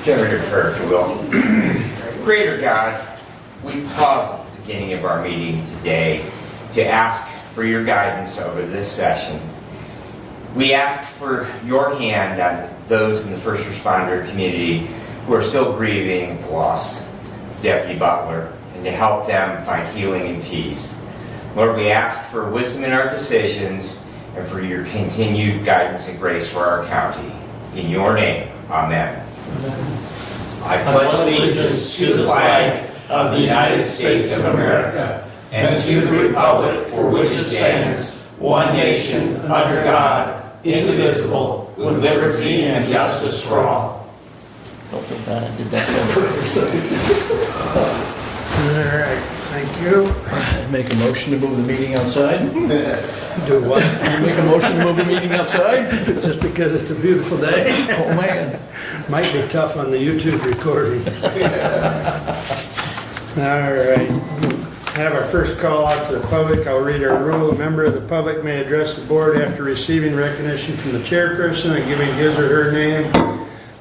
Generative prayer, if you will. Greater God, we pause at the beginning of our meeting today to ask for your guidance over this session. We ask for your hand on those in the first responder community who are still grieving the loss of Deputy Butler, and to help them find healing and peace. Lord, we ask for wisdom in our decisions and for your continued guidance and grace for our county. In your name, amen. I pledge allegiance to the flag of the United States of America and to the republic for which it stands, one nation, under God, indivisible, with liberty and justice for all. Don't feel bad, I did that. All right, thank you. Make a motion to move the meeting outside? Do what? Make a motion to move the meeting outside? Just because it's a beautiful day? Oh, man. Might be tough on the YouTube recording. All right. Have our first call out to the public. I'll read our rule. A member of the public may address the board after receiving recognition from the chairperson and giving his or her name.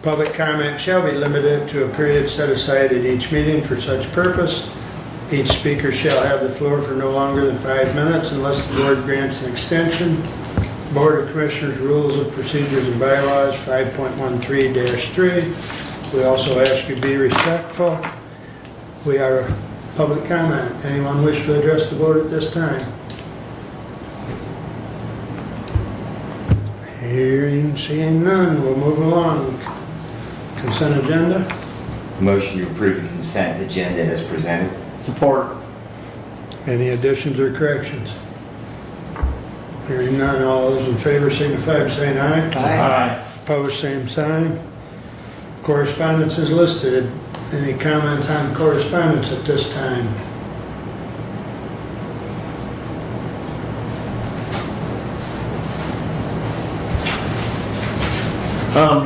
Public comment shall be limited to a period set aside at each meeting for such purpose. Each speaker shall have the floor for no longer than 5 minutes unless the board grants an extension. Board of Commissioners Rules of Procedures and Bylaws 5.13-3. We also ask you to be respectful. We are public comment. Anyone wish to address the board at this time? Hearing, seeing none, we'll move along. Consent agenda. Motion to approve the consent agenda as presented. Support. Any additions or corrections? Hearing none, all those in favor signify by saying aye. Aye. Opposed, same sign. Correspondence is listed. Any comments on correspondence at this time?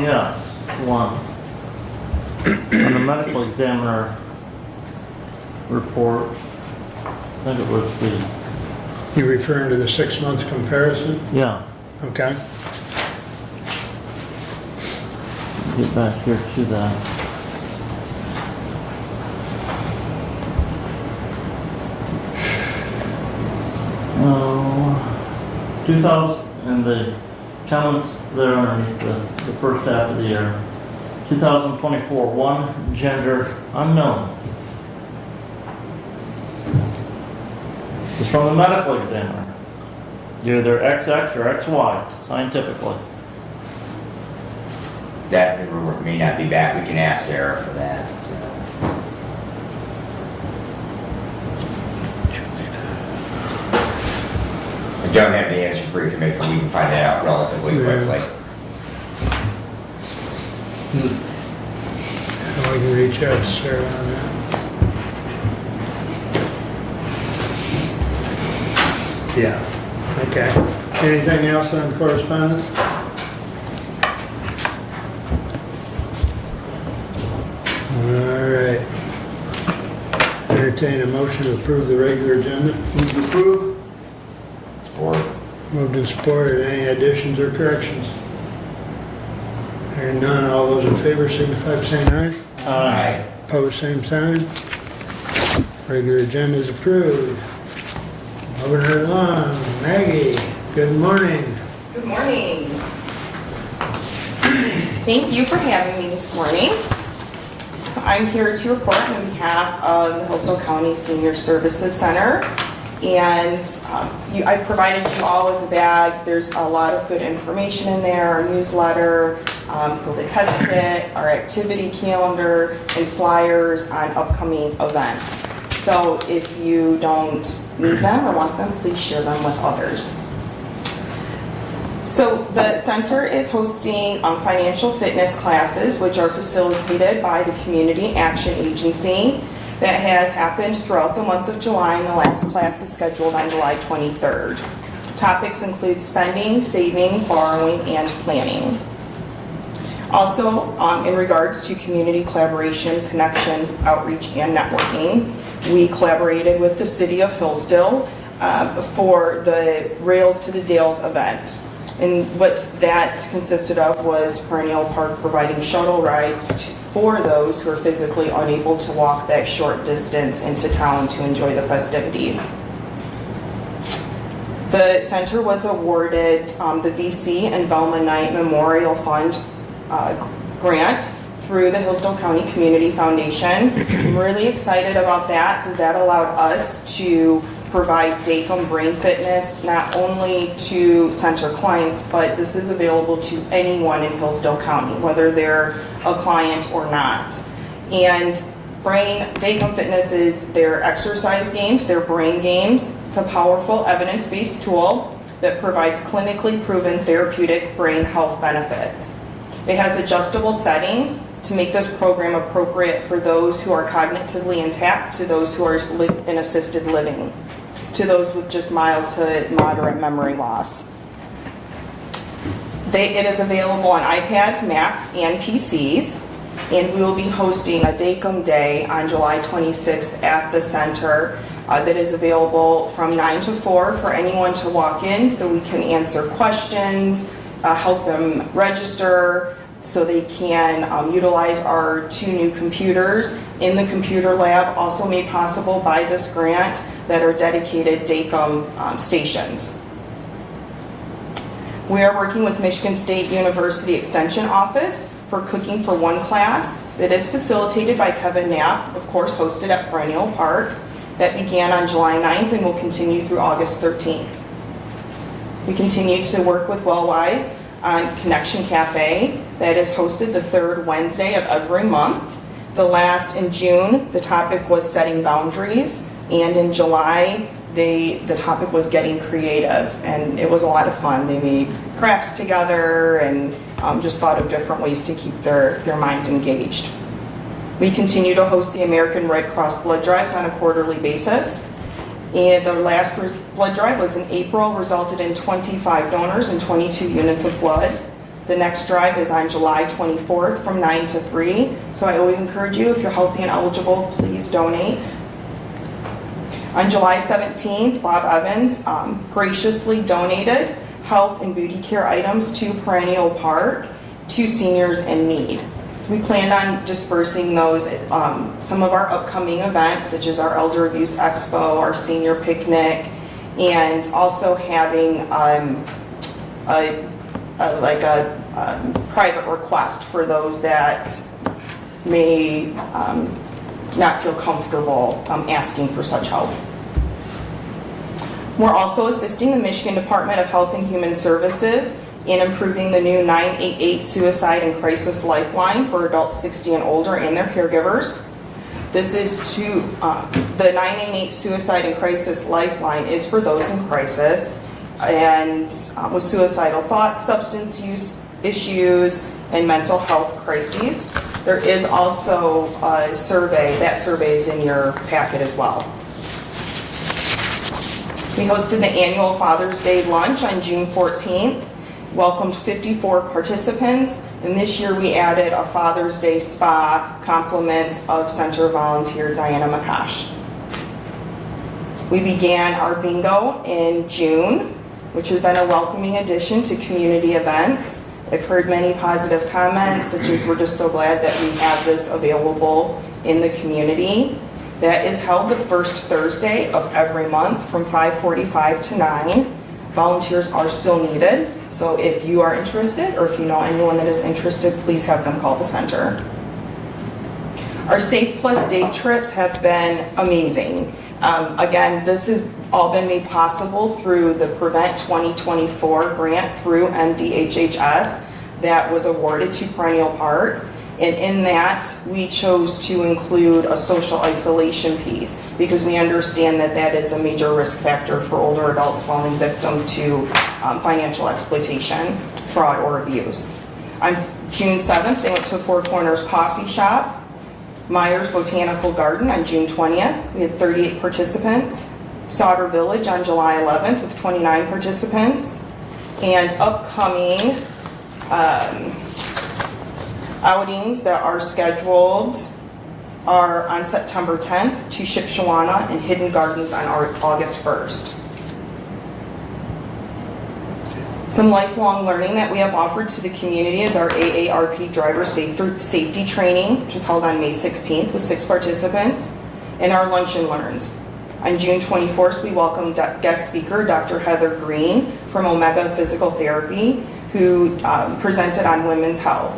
Yeah, one. On the medical examiner report, I think it was the, You referring to the 6-month comparison? yeah, Okay. get back here to that. Oh, 2000, and the comments there underneath the first half of the year. 2024, one gender unknown. It's from the medical examiner. You're either XX or XY, scientifically. That paperwork may not be back. We can ask Sarah for that. So. I don't have the answer for you, Commissioner. We can find that out relatively quickly. And we can reach out to Sarah on that. Yeah, okay. Anything else on correspondence? All right. Entertain a motion to approve the regular agenda. Move to approve. Support. Moved and supported. Any additions or corrections? Hearing none, all those in favor signify by saying aye. Aye. Opposed, same sign. Regular agenda is approved. Moving right along. Maggie, good morning. Good morning. Thank you for having me this morning. So I'm here to report on behalf of the Hillsdale County Senior Services Center. And I've provided you all with a bag. There's a lot of good information in there, our newsletter, COVID test kit, our activity calendar, and flyers on upcoming events. So if you don't need them or want them, please share them with others. So the center is hosting financial fitness classes, which are facilitated by the Community Action Agency. That has happened throughout the month of July, and the last class is scheduled on July 23rd. Topics include spending, saving, borrowing, and planning. Also, in regards to community collaboration, connection, outreach, and networking, we collaborated with the city of Hillsdale for the Rails to the Dales event. And what that consisted of was Perennial Park providing shuttle rides for those who are physically unable to walk that short distance into town to enjoy the festivities. The center was awarded the VC and Velma Knight Memorial Fund grant through the Hillsdale County Community Foundation. I'm really excited about that because that allowed us to provide Dacom Brain Fitness not only to center clients, but this is available to anyone in Hillsdale County, whether they're a client or not. And Dacom Fitness is their exercise games, their brain games. It's a powerful evidence-based tool that provides clinically proven therapeutic brain health benefits. It has adjustable settings to make this program appropriate for those who are cognitively intact, to those who are in assisted living, to those with just mild to moderate memory loss. It is available on iPads, Macs, and PCs, and we will be hosting a Dacom Day on July 26th at the center that is available from 9 to 4 for anyone to walk in so we can answer questions, help them register so they can utilize our 2 new computers in the computer lab, also made possible by this grant, that are dedicated Dacom stations. We are working with Michigan State University Extension Office for Cooking for One class that is facilitated by Kevin Knapp, of course hosted at Perennial Park, that began on July 9th and will continue through August 13th. We continue to work with Wellwise on Connection Cafe that is hosted the 3rd Wednesday of every month. The last in June, the topic was setting boundaries, and in July, the topic was getting creative, and it was a lot of fun. They made crafts together and just thought of different ways to keep their mind engaged. We continue to host the American Red Cross blood drives on a quarterly basis. And the last blood drive was in April, resulted in 25 donors and 22 units of blood. The next drive is on July 24th from 9 to 3. So I always encourage you, if you're healthy and eligible, please donate. On July 17th, Bob Evans graciously donated health and beauty care items to Perennial Park to seniors in need. We planned on dispersing those at some of our upcoming events, such as our Elder Abuse Expo, our senior picnic, and also having a private request for those that may not feel comfortable asking for such help. We're also assisting the Michigan Department of Health and Human Services in improving the new 988 Suicide and Crisis Lifeline for adults 60 and older and their caregivers. This is the 988 Suicide and Crisis Lifeline is for those in crisis and with suicidal thoughts, substance use issues, and mental health crises. There is also a survey. That survey is in your packet as well. We hosted the annual Father's Day lunch on June 14th. Welcomed 54 participants, and this year we added a Father's Day spa, compliments of center volunteer Diana McCosh. We began our bingo in June, which has been a welcoming addition to community events. I've heard many positive comments, such as we're just so glad that we have this available in the community. That is held the first Thursday of every month from 5:45 to 9. Volunteers are still needed, so if you are interested or if you know anyone that is interested, please have them call the center. Our Safe Plus day trips have been amazing. Again, this has all been made possible through the Prevent 2024 grant through MDHHS that was awarded to Perennial Park. And in that, we chose to include a social isolation piece because we understand that that is a major risk factor for older adults falling victim to financial exploitation, fraud, or abuse. On June 7th, they went to Four Corners Coffee Shop, Myers Botanical Garden on June 20th. We had 38 participants. Sauter Village on July 11th with 29 participants. And upcoming outings that are scheduled are on September 10th to Shipshawana and Hidden Gardens on August 1st. Some lifelong learning that we have offered to the community is our AARP driver safety training, which was held on May 16th with 6 participants, and our lunch and learns. On June 24th, we welcomed guest speaker Dr. Heather Green from Omega Physical Therapy, who presented on women's health.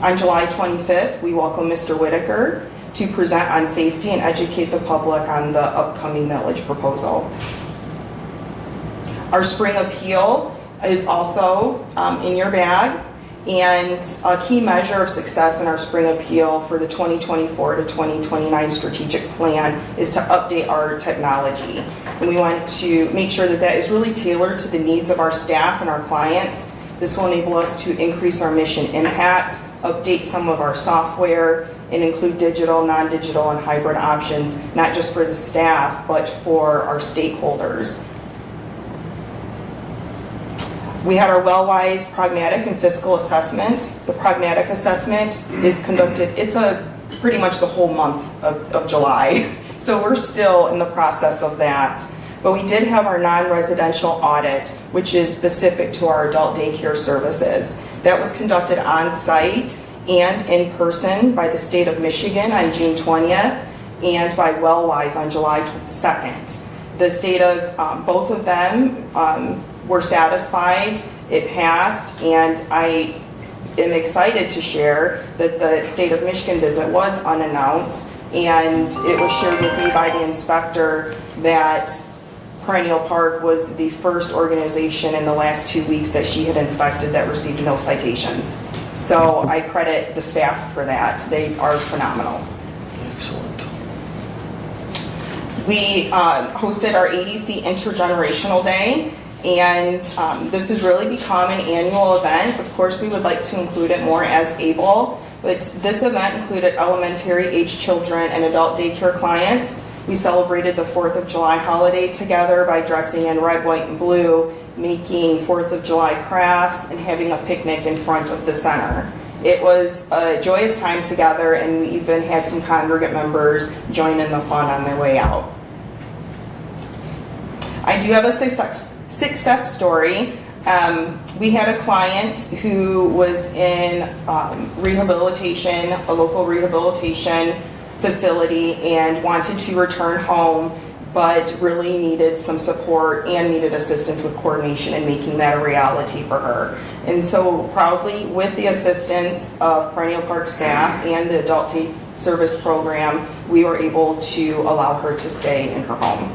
On July 25th, we welcome Mr. Whitaker to present on safety and educate the public on the upcoming millage proposal. Our spring appeal is also in your bag, and a key measure of success in our spring appeal for the 2024 to 2029 strategic plan is to update our technology. And we want to make sure that that is really tailored to the needs of our staff and our clients. This will enable us to increase our mission impact, update some of our software, and include digital, non-digital, and hybrid options, not just for the staff, but for our stakeholders. We had our well-wise pragmatic and fiscal assessment. The pragmatic assessment is conducted, it's pretty much the whole month of July. So we're still in the process of that. But we did have our non-residential audit, which is specific to our adult daycare services. That was conducted on site and in person by the state of Michigan on June 20th and by Wellwise on July 2nd. The state of both of them were satisfied, it passed, and I am excited to share that the state of Michigan visit was unannounced, and it was shared with me by the inspector that Perennial Park was the first organization in the last 2 weeks that she had inspected that received no citations. So I credit the staff for that. They are phenomenal. Excellent. We hosted our ADC Intergenerational Day, and this has really become an annual event. Of course, we would like to include it more as able, but this event included elementary age children and adult daycare clients. We celebrated the 4th of July holiday together by dressing in red, white, and blue, making 4th of July crafts, and having a picnic in front of the center. It was a joyous time together, and we even had some congregate members join in the fun on their way out. I do have a success story. We had a client who was in rehabilitation, a local rehabilitation facility, and wanted to return home, but really needed some support and needed assistance with coordination in making that a reality for her. And so proudly, with the assistance of Perennial Park staff and the Adult Day Service Program, we were able to allow her to stay in her home.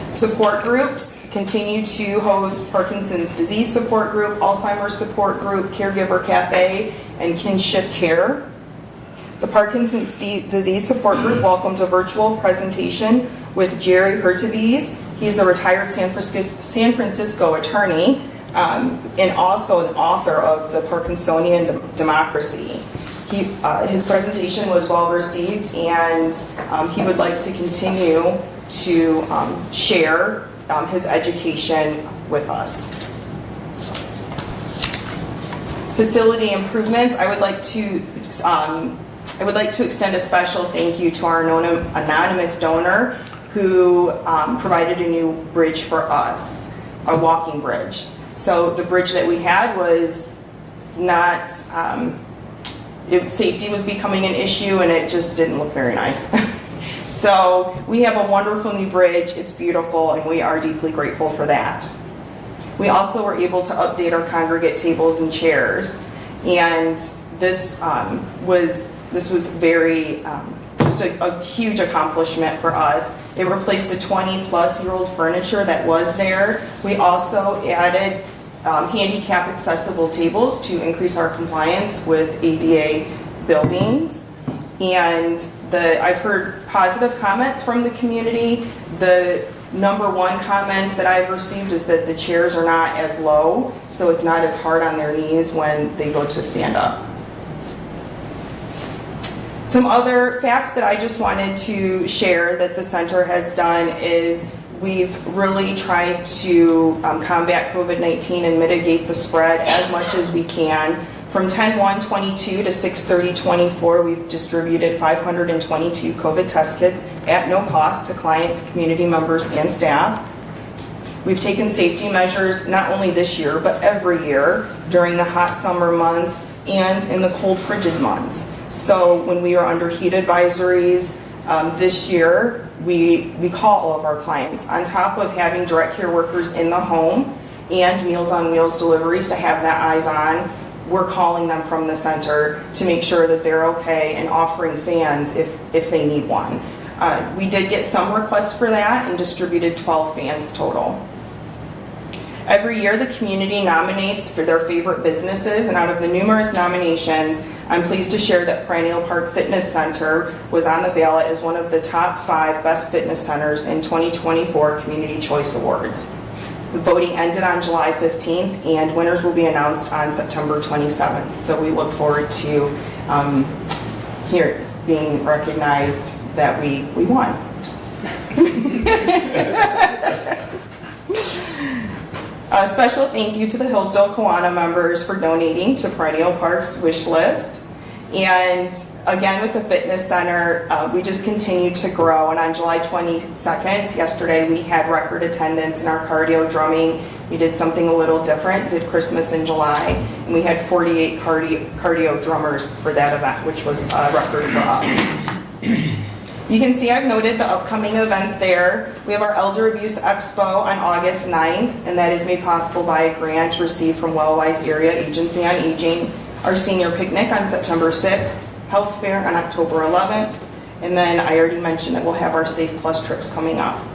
Support groups continue to host Parkinson's disease support group, Alzheimer's support group, caregiver cafe, and kinship care. The Parkinson's disease support group welcomed a virtual presentation with Jerry Hurtubise. He's a retired San Francisco attorney and also an author of The Parkinsonian Democracy. His presentation was well received, and he would like to continue to share his education with us. Facility improvements. I would like to extend a special thank you to our anonymous donor who provided a new bridge for us, a walking bridge. So the bridge that we had was not, safety was becoming an issue, and it just didn't look very nice. So we have a wonderful new bridge. It's beautiful, and we are deeply grateful for that. We also were able to update our congregate tables and chairs, and this was very, just a huge accomplishment for us. It replaced the 20-plus-year-old furniture that was there. We also added handicap accessible tables to increase our compliance with ADA buildings. And I've heard positive comments from the community. The number one comment that I've received is that the chairs are not as low, so it's not as hard on their knees when they go to stand up. Some other facts that I just wanted to share that the center has done is we've really tried to combat COVID-19 and mitigate the spread as much as we can. From 10/1/22 to 6/30/24, we've distributed 522 COVID test kits at no cost to clients, community members, and staff. We've taken safety measures not only this year, but every year during the hot summer months and in the cold frigid months. So when we are under heat advisories this year, we call all of our clients. On top of having direct care workers in the home and Meals on Wheels deliveries to have that eyes on, we're calling them from the center to make sure that they're okay and offering fans if they need one. We did get some requests for that and distributed 12 fans total. Every year, the community nominates for their favorite businesses, and out of the numerous nominations, I'm pleased to share that Perennial Park Fitness Center was on the ballot as one of the top 5 best fitness centers in 2024 Community Choice Awards. The voting ended on July 15th, and winners will be announced on September 27th. So we look forward to here being recognized that we won. A special thank you to the Hillsdale Kiwanis members for donating to Perennial Park's wish list. And again, with the fitness center, we just continue to grow. And on July 22nd, yesterday, we had record attendance in our cardio drumming. We did something a little different, did Christmas in July, and we had 48 cardio drummers for that event, which was a record for us. You can see I've noted the upcoming events there. We have our Elder Abuse Expo on August 9th, and that is made possible by a grant received from Wellwise Area Agency on Aging. Our senior picnic on September 6th, health fair on October 11th, and then I already mentioned that we'll have our Safe Plus trips coming up.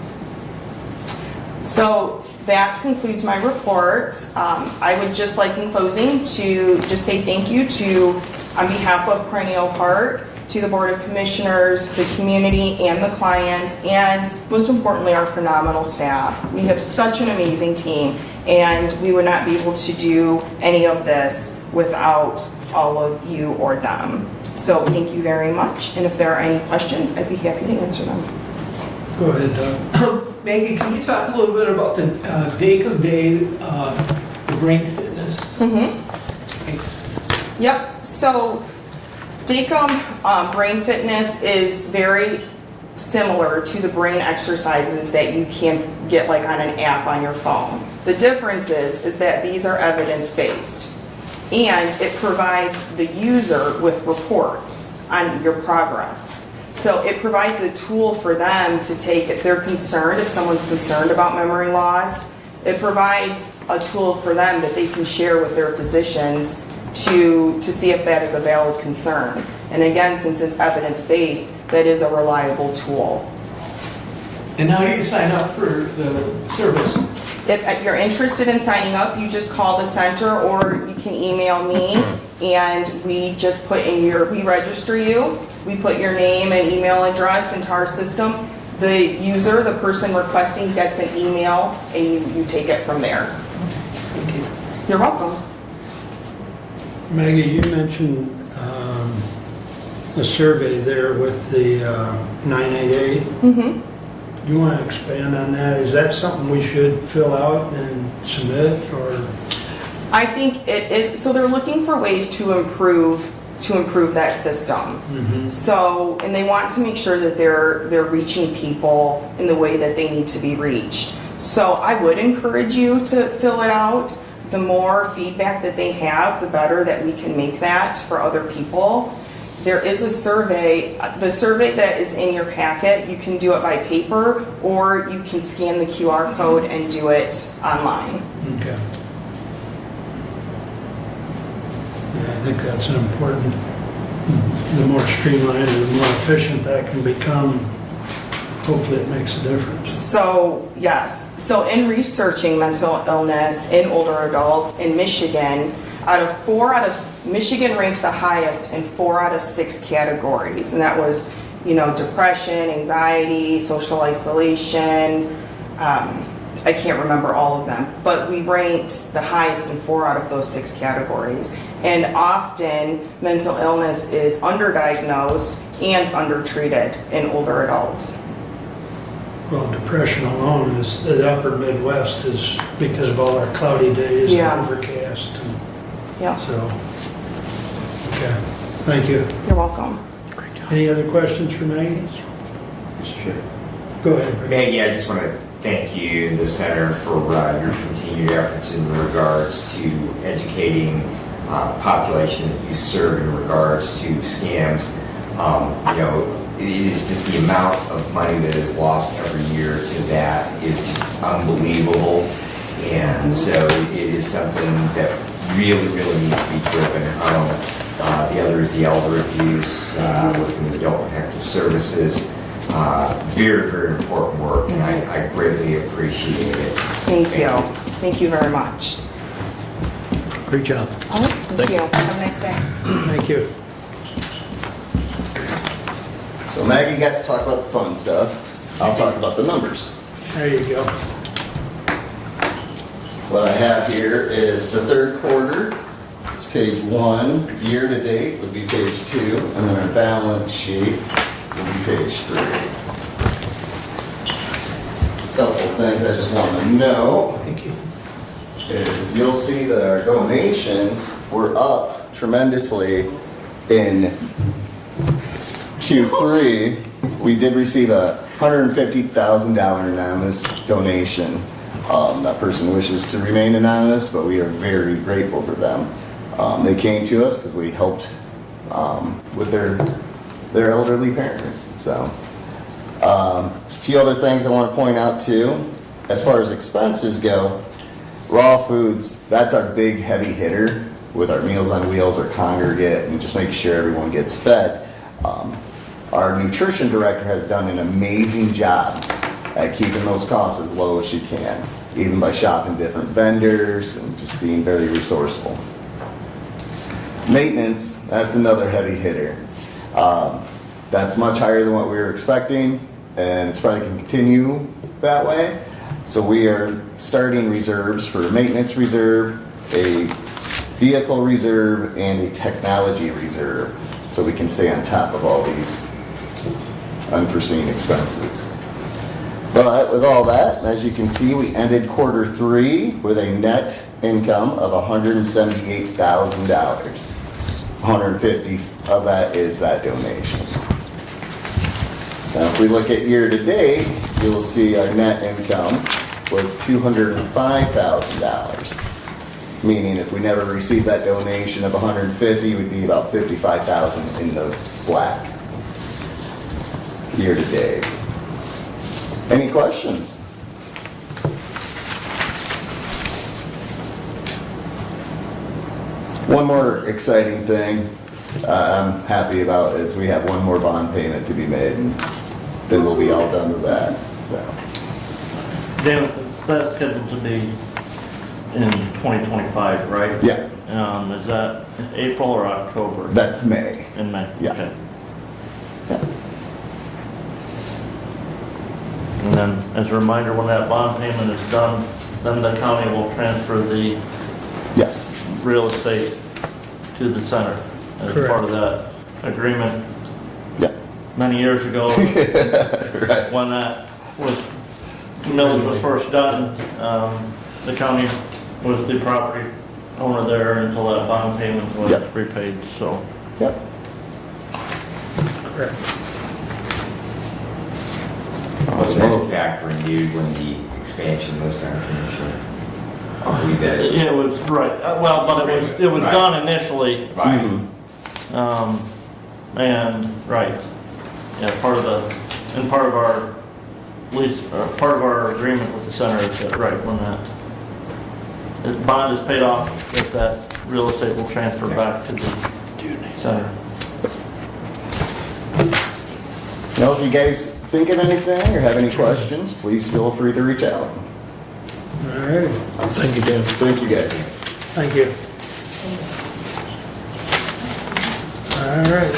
So that concludes my report. I would just like in closing to just say thank you to, on behalf of Perennial Park, to the Board of Commissioners, the community, and the clients, and most importantly, our phenomenal staff. We have such an amazing team, and we would not be able to do any of this without all of you or them. So thank you very much, and if there are any questions, I'd be happy to answer them. Go ahead, Doug. Maggie, can you talk a little bit about the DACO Day, the brain fitness? Thanks. Yep, so DACO Brain Fitness is very similar to the brain exercises that you can get like on an app on your phone. The difference is that these are evidence-based, and it provides the user with reports on your progress. So it provides a tool for them to take if they're concerned, if someone's concerned about memory loss, it provides a tool for them that they can share with their physicians to see if that is a valid concern. And again, since it's evidence-based, that is a reliable tool. And how do you sign up for the service? If you're interested in signing up, you just call the center or you can email me, and we just put in we register you, we put your name and email address into our system. The user, the person requesting, gets an email, and you take it from there. Thank you. You're welcome. Maggie, you mentioned a survey there with the 988. You want to expand on that? Is that something we should fill out and submit, or? I think it is. So they're looking for ways to improve that system. So, and they want to make sure that they're reaching people in the way that they need to be reached. So I would encourage you to fill it out. The more feedback that they have, the better that we can make that for other people. There is a survey, the survey that is in your packet, you can do it by paper, or you can scan the QR code and do it online. Okay. Yeah, I think that's an important, the more streamlined and the more efficient that can become, hopefully it makes a difference. So, yes. So in researching mental illness in older adults in Michigan, Michigan ranked the highest in 4 out of 6 categories. And that was, depression, anxiety, social isolation. I can't remember all of them, but we ranked the highest in 4 out of those 6 categories. And often mental illness is underdiagnosed and undertreated in older adults. Well, depression alone is, the upper Midwest is because of all our cloudy days and overcast. Yeah. So, okay, thank you. You're welcome. Any other questions for Maggie? Sure. Go ahead. Rick. Maggie, I just want to thank you, the center, for your continued efforts in regards to educating the population that you serve in regards to scams. It is just the amount of money that is lost every year to that is just unbelievable. And so it is something that really, really needs to be driven home. The other is the elder abuse, working with adult protective services. Very, very important work, and I greatly appreciate it. Thank you. Thank you very much. Great job. All right, thank you. Have a nice day. Thank you. So Maggie got to talk about the fun stuff. I'll talk about the numbers. There you go. What I have here is the third quarter. It's page 1. Year to date would be page 2. And then our balance sheet would be page 3. Couple of things I just want to know Thank you. is you'll see that our donations were up tremendously in Q3. We did receive a $150,000 anonymous donation. That person wishes to remain anonymous, but we are very grateful for them. They came to us because we helped with their elderly parents. So, a few other things I want to point out too. As far as expenses go, raw foods, that's our big heavy hitter with our Meals on Wheels or congregate and just making sure everyone gets fed. Our nutrition director has done an amazing job at keeping those costs as low as she can, even by shopping different vendors and just being very resourceful. Maintenance, that's another heavy hitter. That's much higher than what we were expecting, and it's probably going to continue that way. So we are starting reserves for a maintenance reserve, a vehicle reserve, and a technology reserve, so we can stay on top of all these unforeseen expenses. But with all that, as you can see, we ended quarter 3 with a net income of $178,000. $150,000 of that is that donation. Now, if we look at year to date, you'll see our net income was $205,000. Meaning, if we never received that donation of $150,000, we'd be about $55,000 in the black year to date. Any questions? One more exciting thing I'm happy about is we have one more bond payment to be made, and then we'll be all done with that. So, Dan, that's scheduled to be in 2025, right? yeah, Is that April or October? that's May. In May? Yeah. Okay. And then, as a reminder, when that bond payment is done, then the county will transfer the Yes. real estate to the center as Correct. part of that agreement Yeah. many years ago. Right. When that mills was first done, the county was the property owner there until that bond payment was Yep. repaid, so. Yep. Correct. Was that in fact renewed when the expansion was done, Commissioner? I believe that it It was, right, well, but it was Right. done initially, Right. Mhm. and, right, yeah, part of our lease, part of our agreement with the center is that, right, when that bond is paid off, that real estate will transfer back to the center. Now, if you guys think of anything or have any questions, please feel free to reach out. All right, Thank you, Dan. Thank you, guys. thank you. All right.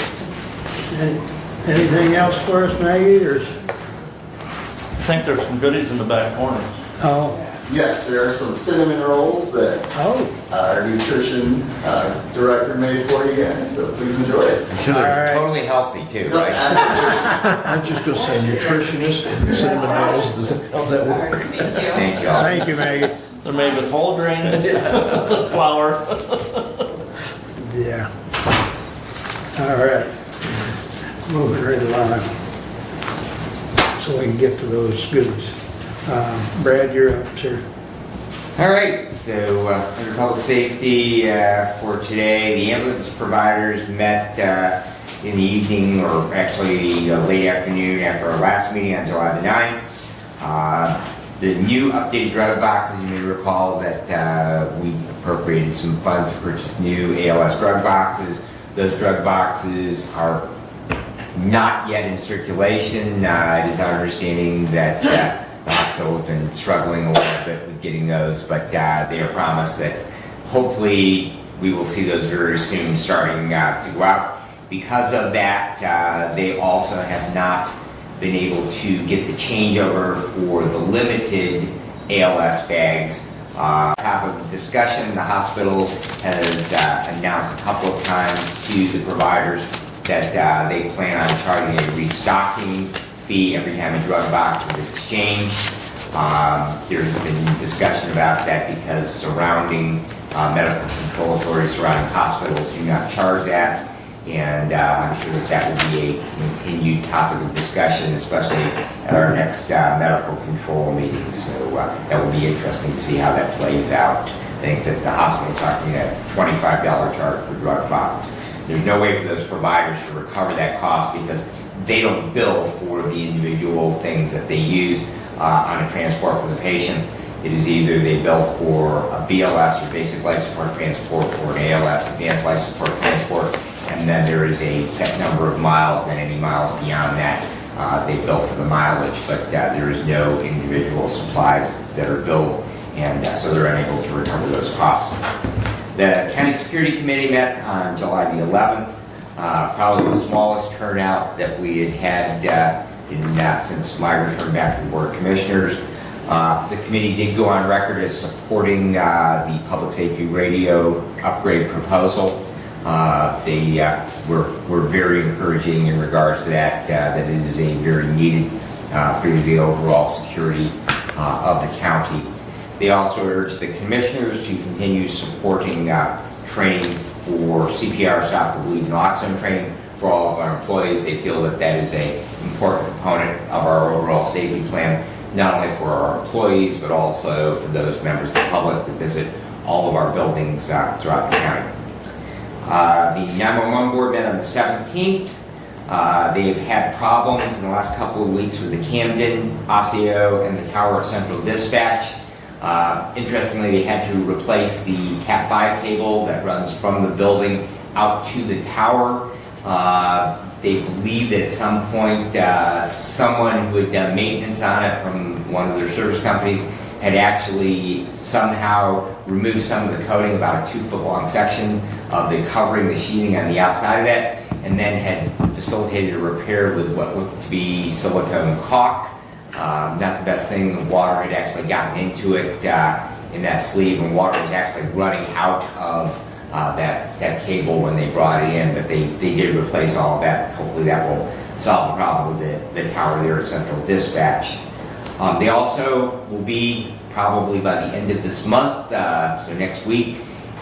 Anything else for us, Maggie, or? I think there's some goodies in the back corner. Oh, Yes, there are some cinnamon rolls that oh, our nutrition director made for you guys, so please enjoy it. all right. Totally healthy too, right? Absolutely. I'm just gonna say nutritionist and cinnamon rolls, how's that work? Thank you all. Thank you, Maggie. They're made with whole grain flour. Yeah. All right. Moving right along. So we can get to those goods. Brad, you're up, sir. All right, so under public safety for today, the ambulance providers met in the evening, or actually late afternoon after our last meeting on July the 9th. The new updated drug boxes, you may recall that we appropriated some funds to purchase new ALS drug boxes. Those drug boxes are not yet in circulation. It is our understanding that the hospital has been struggling a little bit with getting those, but they are promised that hopefully we will see those very soon starting to go out. Because of that, they also have not been able to get the changeover for the limited ALS bags. Top of the discussion, the hospital has announced a couple of times to the providers that they plan on charging a restocking fee every time a drug box is exchanged. There's been discussion about that because surrounding medical control authorities surrounding hospitals do not charge that. And I'm sure that will be a continued topic of discussion, especially at our next medical control meeting. So that will be interesting to see how that plays out. I think that the hospital is talking a $25 charge per drug box. There's no way for those providers to recover that cost because they don't bill for the individual things that they use on a transport with a patient. It is either they bill for a BLS, or basic life support transport, or an ALS, advanced life support transport, and then there is a set number of miles, and any miles beyond that, they bill for the mileage, but there is no individual supplies that are billed, and so they're unable to recover those costs. The County Security Committee met on July the 11th, probably the smallest turnout that we had had since my return back to the Board of Commissioners. The committee did go on record as supporting the public safety radio upgrade proposal. They were very encouraging in regards to that, that it is a very needed for the overall security of the county. They also urged the commissioners to continue supporting training for CPR, stop the bleed, naloxone training for all of our employees. They feel that that is an important component of our overall safety plan, not only for our employees, but also for those members of the public that visit all of our buildings throughout the county. The 911 board met on the 17th. They've had problems in the last couple of weeks with the Camden, Osseo, and the tower at Central Dispatch. Interestingly, they had to replace the Cat5 cable that runs from the building out to the tower. They believe that at some point someone who had done maintenance on it from one of their service companies had actually somehow removed some of the coating, about a 2-foot long section of the covering, the sheeting on the outside of that, and then had facilitated a repair with what looked to be silicone caulk. Not the best thing. The water had actually gotten into it in that sleeve, and water was actually running out of that cable when they brought it in, but they did replace all of that. Hopefully that will solve the problem with the tower there at Central Dispatch. They also will be probably by the end of this month, so next week,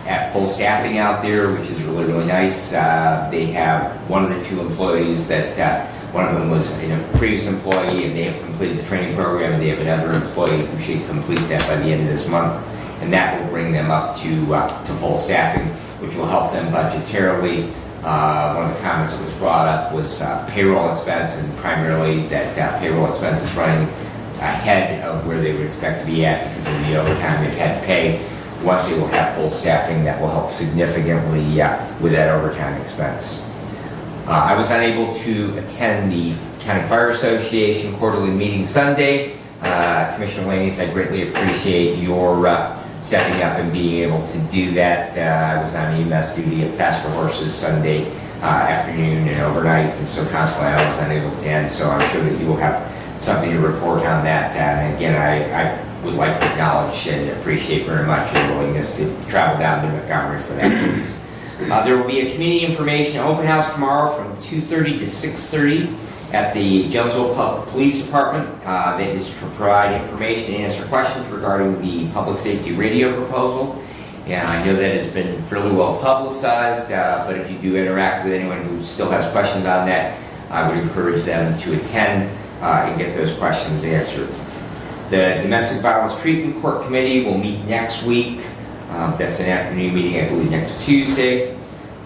at full staffing out there, which is really, really nice. They have one of the 2 employees that one of them was a previous employee, and they have completed the training program. They have another employee who should complete that by the end of this month, and that will bring them up to full staffing, which will help them budgetarily. One of the comments that was brought up was payroll expense, and primarily that payroll expense is running ahead of where they would expect to be at because of the overtime they've had to pay. Once they will have full staffing, that will help significantly with that overtime expense. I was unable to attend the County Fire Association quarterly meeting Sunday. Commissioner Laney, I greatly appreciate your stepping up and being able to do that. I was on EMS duty at Faster Horses Sunday afternoon and overnight, and so consequently I was unable to attend, so I'm sure that you will have something to report on that. And again, I would like to acknowledge and appreciate very much your willingness to travel down to Montgomery for that. There will be a community information open house tomorrow from 2:30 to 6:30 at the Jonesville Police Department. That is to provide information and answer questions regarding the public safety radio proposal. And I know that has been fairly well publicized, but if you do interact with anyone who still has questions on that, I would encourage them to attend and get those questions answered. The Domestic Violence Treatment Court Committee will meet next week. That's an afternoon meeting, I believe, next Tuesday.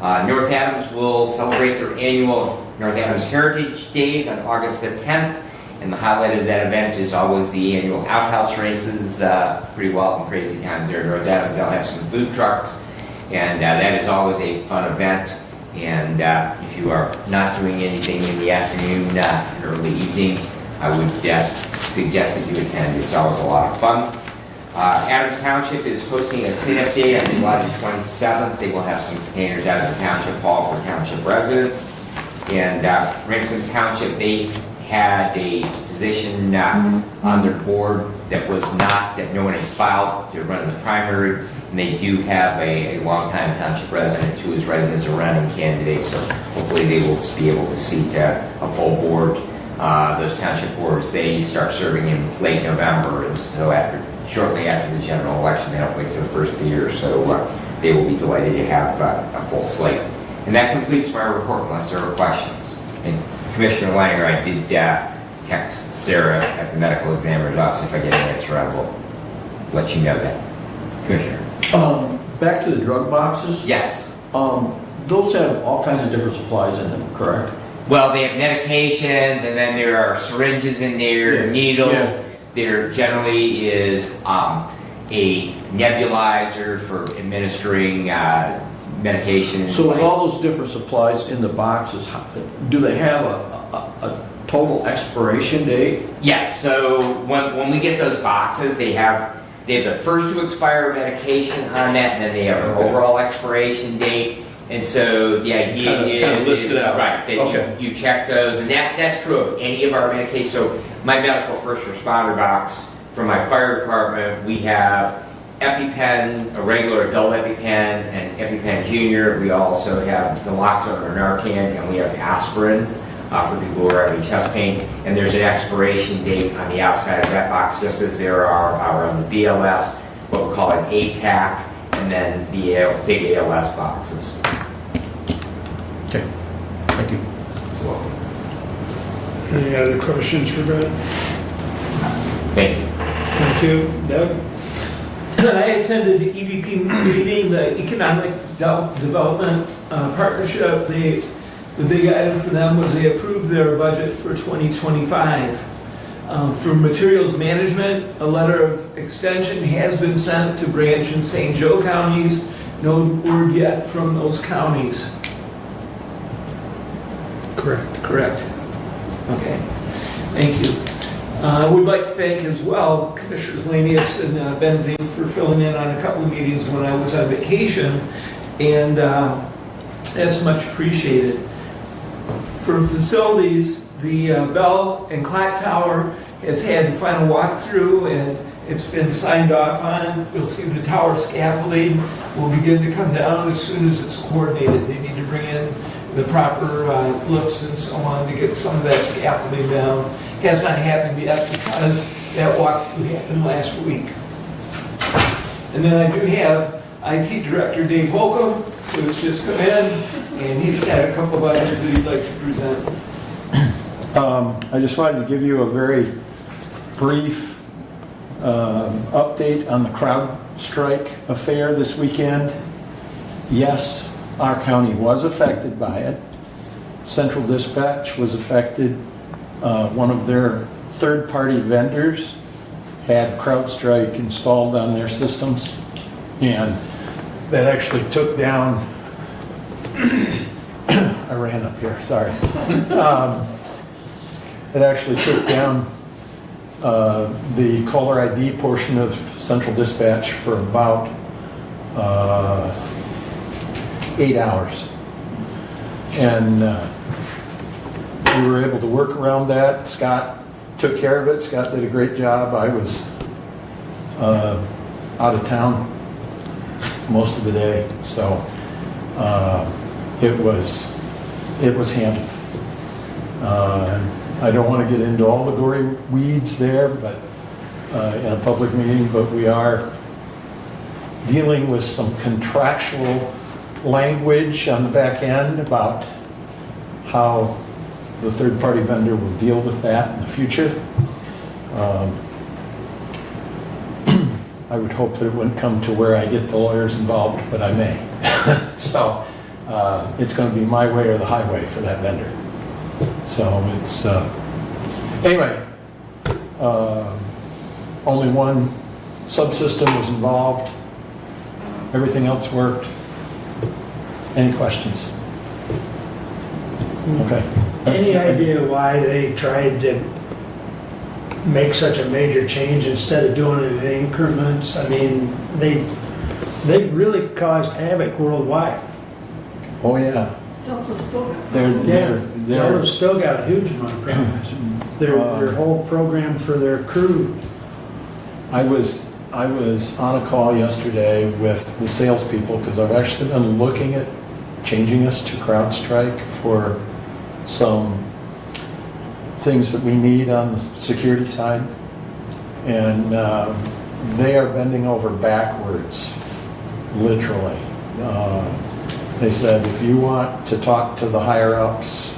North Adams will celebrate their annual North Adams Heritage Days on August the 10th. And the highlight of that event is always the annual outhouse races. Pretty wild and crazy times there in North Adams. They'll have some food trucks. And that is always a fun event. And if you are not doing anything in the afternoon and early evening, I would suggest that you attend. It's always a lot of fun. Adams Township is hosting a cleanup day on July the 27th. They will have some containers out of the Township Hall for Township residents. And Ransom Township, they had a position on their board that no one had filed to run in the primary. And they do have a longtime township resident who is running as a running candidate, so hopefully they will be able to seat a full board. Those township boards, they start serving in late November, and so shortly after the general election, they don't wait till the first of the year, so they will be delighted to have a full slate. And that completes my report, unless there are questions. And Commissioner Langer, I did text Sarah at the medical examiner's office. If I get an answer, I will let you know that. Commissioner. Back to the drug boxes. Yes. Those have all kinds of different supplies in them, correct? Well, they have medications, and then there are syringes in there, Yeah. needles. Yeah. There generally is a nebulizer for administering medications. So with all those different supplies in the boxes, do they have a total expiration date? Yes, so when we get those boxes, they have the first to expire medication on that, and then they have an Okay. overall expiration date. And so the idea Kinda is listed out. right, that Okay. you check those, and that's true of any of our medications. So my medical first responder box for my fire department, we have EpiPen, a regular adult EpiPen, and EpiPen Junior. We also have naloxone or Narcan, and we have aspirin for people who are having chest pain. And there's an expiration date on the outside of that box, just as there are on the BLS, what we call an 8-pack, and then the big ALS boxes. Okay, thank you. You're welcome. Any other questions for Brett? Thank you. Thank you. Doug? I attended the EDP meeting, the Economic Development Partnership. The big item for them was they approved their budget for 2025. For materials management, a letter of extension has been sent to Branch and St. Joe counties. No word yet from those counties. Correct. Correct. Okay, thank you. I would like to thank as well Commissioners Lanius and Benzine for filling in on a couple of meetings when I was on vacation, and that's much appreciated. For facilities, the bell and clock tower has had the final walkthrough and it's been signed off on. You'll see the tower scaffolding will begin to come down as soon as it's coordinated. They need to bring in the proper lifts and so on to get some of that scaffolding down. Has not happened yet because that walkthrough happened last week. And then I do have IT Director Dave Holcomb, who's just come in, and he's got a couple of items that he'd like to present. I just wanted to give you a very brief update on the CrowdStrike affair this weekend. Yes, our county was affected by it. Central Dispatch was affected. One of their third-party vendors had CrowdStrike installed on their systems, and that actually took down, I ran up here, sorry. It actually took down the caller ID portion of Central Dispatch for about 8 hours. And we were able to work around that. Scott took care of it. Scott did a great job. I was out of town most of the day, so it was handled. I don't want to get into all the gory weeds there, but in a public meeting, but we are dealing with some contractual language on the back end about how the third-party vendor will deal with that in the future. I would hope that it wouldn't come to where I get the lawyers involved, but I may. So it's going to be my way or the highway for that vendor. So it's, anyway, only one subsystem was involved. Everything else worked. Any questions? Okay. Any idea why they tried to make such a major change instead of doing it in increments? I mean, they really caused havoc worldwide. Oh, yeah. Delta's still got. Delta's still got a huge amount of problems. Their whole program for their crew. I was on a call yesterday with the salespeople because I've actually been looking at changing us to CrowdStrike for some things that we need on the security side. And they are bending over backwards, literally. They said, if you want to talk to the higher ups,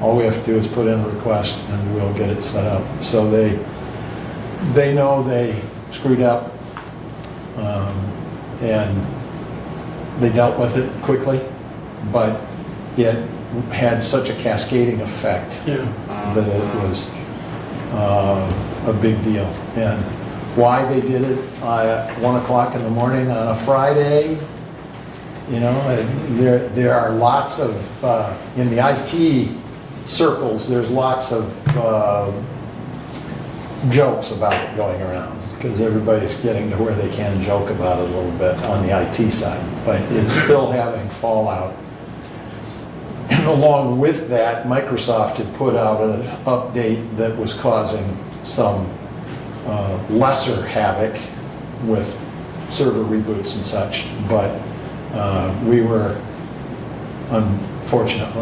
all we have to do is put in a request and we'll get it set up. So they know they screwed up, and they dealt with it quickly, but it had such a cascading effect that it was a big deal. And why they did it at 1 o'clock in the morning on a Friday, you know, there are lots of, in the IT circles, there's lots of jokes about it going around because everybody's getting to where they can joke about it a little bit on the IT side, but it's still having fallout. And along with that, Microsoft had put out an update that was causing some lesser havoc with server reboots and such, but we were fortunate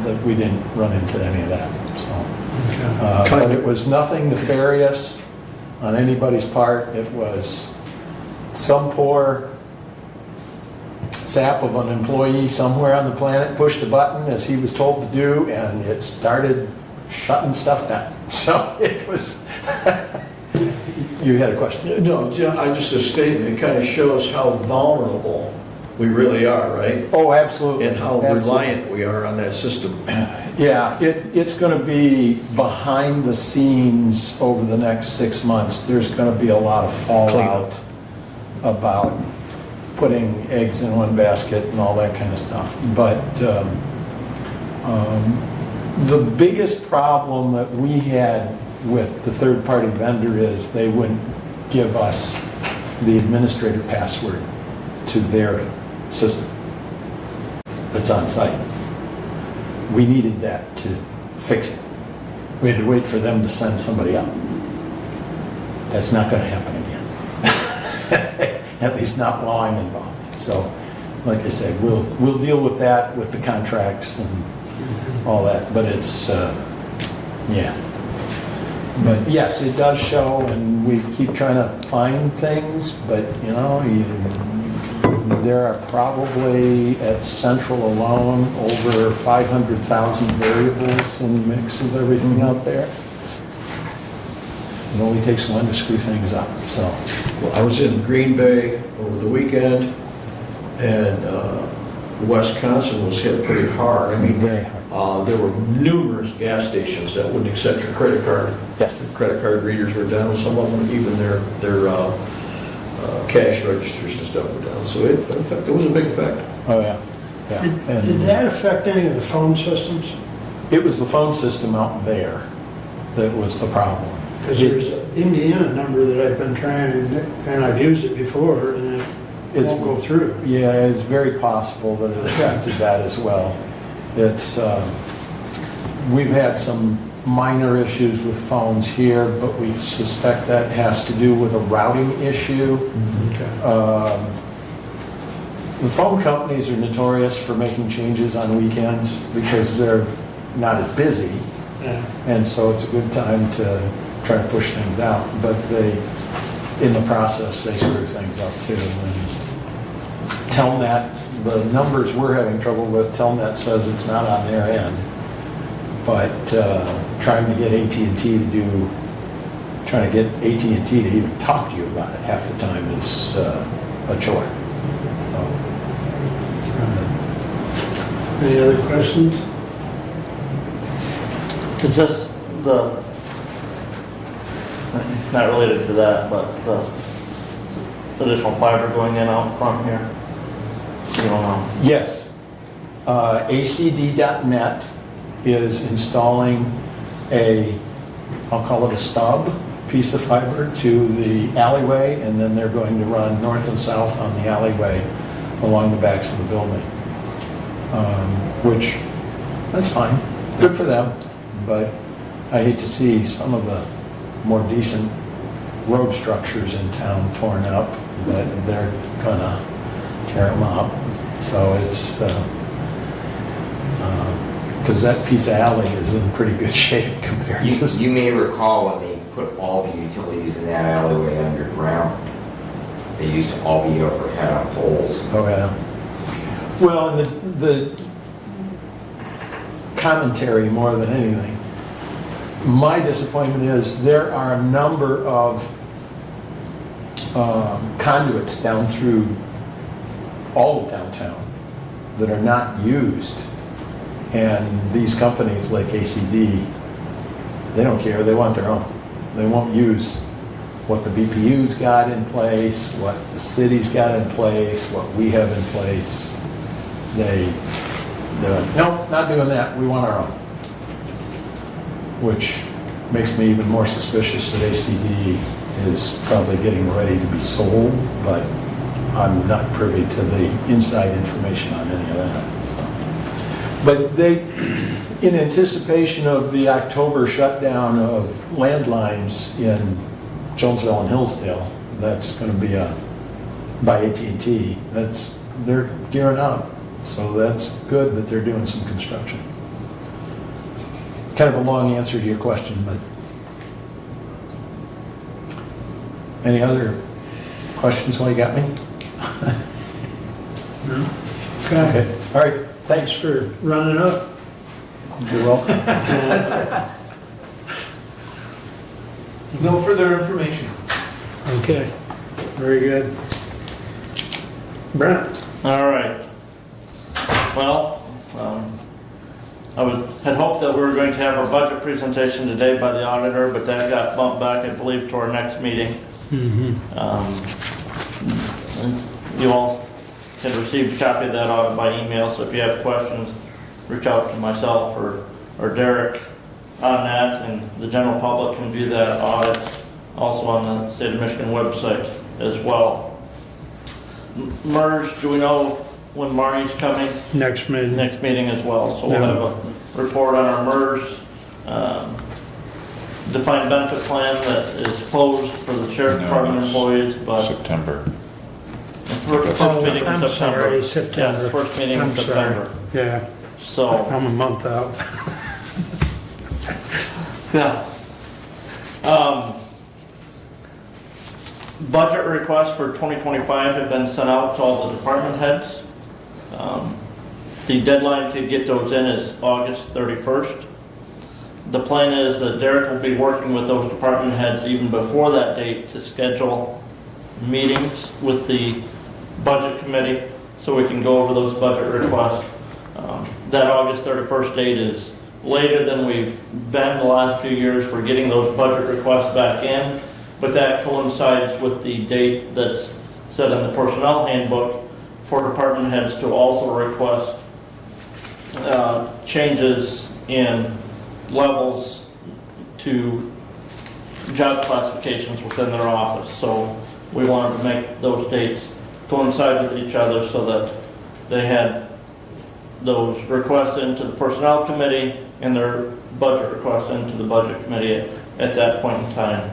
that we didn't run into any of that. So, but it was nothing nefarious on anybody's part. It was some poor sap of an employee somewhere on the planet pushed a button as he was told to do, and it started shutting stuff down. So it was. You had a question? No, just a statement. It kind of shows how vulnerable we really are, right? Oh, absolutely. And how Absolutely. reliant we are on that system. Yeah, it's going to be behind the scenes over the next 6 months. There's going to be a lot of fallout about putting eggs in one basket and all that kind of stuff. But the biggest problem that we had with the third-party vendor is they wouldn't give us the administrator password to their system that's on site. We needed that to fix it. We had to wait for them to send somebody out. That's not going to happen again. At least not while I'm involved. So, like I said, we'll deal with that with the contracts and all that. But it's, yeah. But yes, it does show, and we keep trying to find things, but you know, there are probably at Central alone over 500,000 variables in the mix of everything out there. It only takes one to screw things up, so. Well, I was in Green Bay over the weekend, and Wisconsin was hit pretty hard. I mean, Very hard. there were numerous gas stations that wouldn't accept your credit card. Yes. The credit card readers were down. Some of them, even their cash registers and stuff were down. So it was a big effect. Oh, yeah. Yeah. Did that affect any of the phone systems? It was the phone system out there that was the problem. Because there's an Indiana number that I've been trying, and I've used it before, and it won't go through. Yeah, it's very possible that it affected that as well. It's, we've had some minor issues with phones here, but we suspect that has to do with a routing issue. Okay. The phone companies are notorious for making changes on weekends because they're not as busy, Yeah. and so it's a good time to try to push things out. But they, in the process, they screw things up too. And Telnet, the numbers we're having trouble with, Telnet says it's not on their end. But trying to get AT&T to trying to get AT&T to even talk to you about it half the time is a chore. So, Any other questions? Is this the, not related to that, but the additional fiber going in out front here? You don't know. yes, ACD.net is installing I'll call it a stub piece of fiber to the alleyway, and then they're going to run north and south on the alleyway along the backs of the building. Which, that's fine, good for them, but I hate to see some of the more decent road structures in town torn up, but they're gonna tear them up. So it's, because that piece of alley is in pretty good shape compared to... You may recall when they put all the utilities in that alleyway underground, they used to all be overhead on poles. Oh, yeah. Well, and the commentary more than anything, my disappointment is there are a number of conduits down through all of downtown that are not used. And these companies like ACD, they don't care, they want their own. They won't use what the BPU's got in place, what the city's got in place, what we have in place. They're like, nope, not doing that, we want our own. Which makes me even more suspicious that ACD is probably getting ready to be sold, but I'm not privy to the inside information on any of that. So. But they, in anticipation of the October shutdown of landlines in Jonesville and Hillsdale, that's going to be by AT&T, they're gearing up. So that's good that they're doing some construction. Kind of a long answer to your question, but any other questions while you got me? No? Okay, all right, Thanks for running up. you're welcome. No further information. Okay, very good. Brent? All right. Well, had hoped that we were going to have our budget presentation today by the auditor, but that got bumped back, I believe, to our next meeting. You all can receive a copy of that audit by email, so if you have questions, reach out to myself or Derek on that, and the general public can view that audit also on the State of Michigan website as well. MERS, do we know when Marnie's coming? Next meeting. Next meeting as well, so we'll Yeah. have a report on our MERS defined benefit plan that is closed for the sheriff No, department it's employees, but September. first meeting in I'm September. sorry, September. Yeah, first meeting in I'm sorry. September. Yeah, So, I'm a month out. yeah. Budget requests for 2025 have been sent out to all the department heads. The deadline to get those in is August 31st. The plan is that Derek will be working with those department heads even before that date to schedule meetings with the budget committee so we can go over those budget requests. That August 31st date is later than we've been the last few years for getting those budget requests back in, but that coincides with the date that's set in the personnel handbook for department heads to also request changes in levels to job classifications within their office. So we wanted to make those dates coincide with each other so that they had those requests into the personnel committee and their budget requests into the budget committee at that point in time.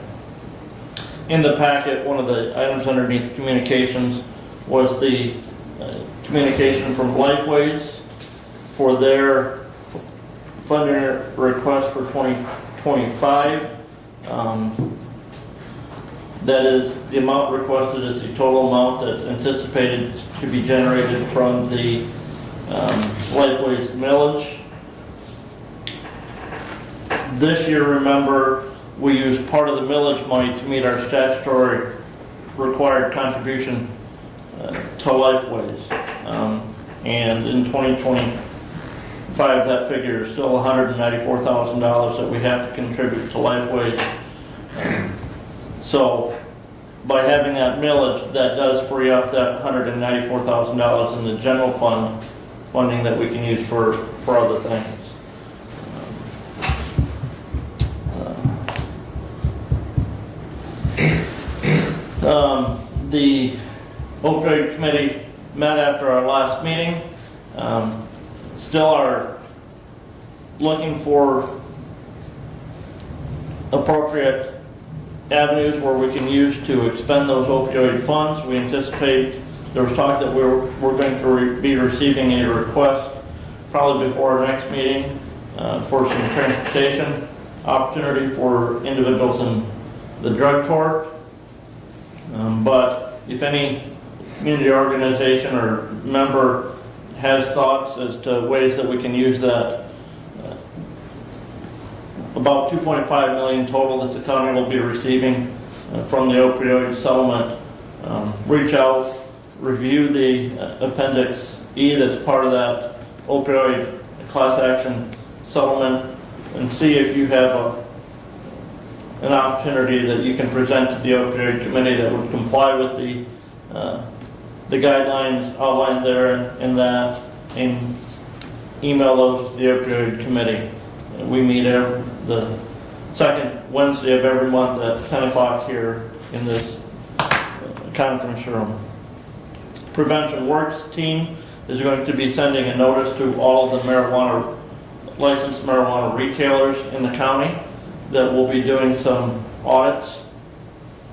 In the packet, one of the items underneath communications was the communication from Lifeways for their funding request for 2025. That is, the amount requested is the total amount that's anticipated to be generated from the Lifeways millage. This year, remember, we use part of the millage money to meet our statutory required contribution to Lifeways. And in 2025, that figure is still $194,000 that we have to contribute to Lifeways. So by having that millage, that does free up that $194,000 in the general fund funding that we can use for other things. The opioid committee met after our last meeting. Still are looking for appropriate avenues where we can use to expend those opioid funds. We anticipate, there was talk that we're going to be receiving a request probably before our next meeting for some transportation opportunity for individuals in the drug court. But if any community organization or member has thoughts as to ways that we can use that, about $2.5 million total that the county will be receiving from the opioid settlement, reach out, review the Appendix E that's part of that opioid class action settlement, and see if you have an opportunity that you can present to the opioid committee that would comply with the guidelines outlined there in that, and email those to the opioid committee. We meet the second Wednesday of every month at 10 o'clock here in this conference room. Prevention Works team is going to be sending a notice to all of the licensed marijuana retailers in the county that will be doing some audits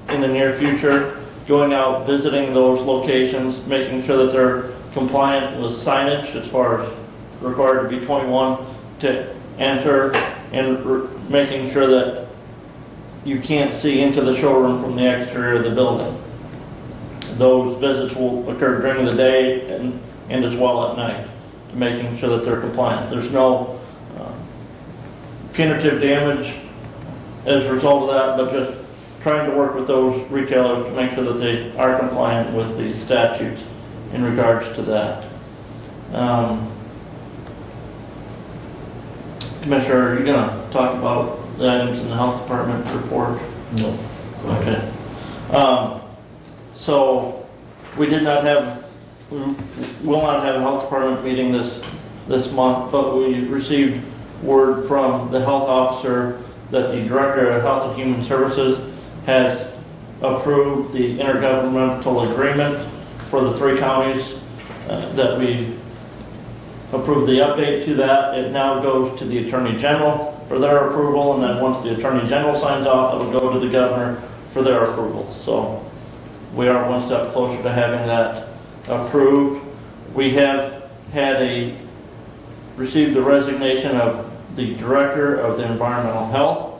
in the near future, going out, visiting those locations, making sure that they're compliant with signage as far as required to be 21 to enter, and making sure that you can't see into the showroom from the exterior of the building. Those visits will occur during the day and as well at night, to making sure that they're compliant. There's no punitive damage as a result of that, but just trying to work with those retailers to make sure that they are compliant with the statutes in regards to that. Commissioner, are you going to talk about the items in the health department report? No. Go ahead. Okay. So we will not have a health department meeting this month, but we received word from the health officer that the Director of Health and Human Services has approved the intergovernmental agreement for the 3 counties that we approved the update to that. It now goes to the Attorney General for their approval, and then once the Attorney General signs off, it will go to the Governor for their approval. So we are one step closer to having that approved. We have received the resignation of the Director of the Environmental Health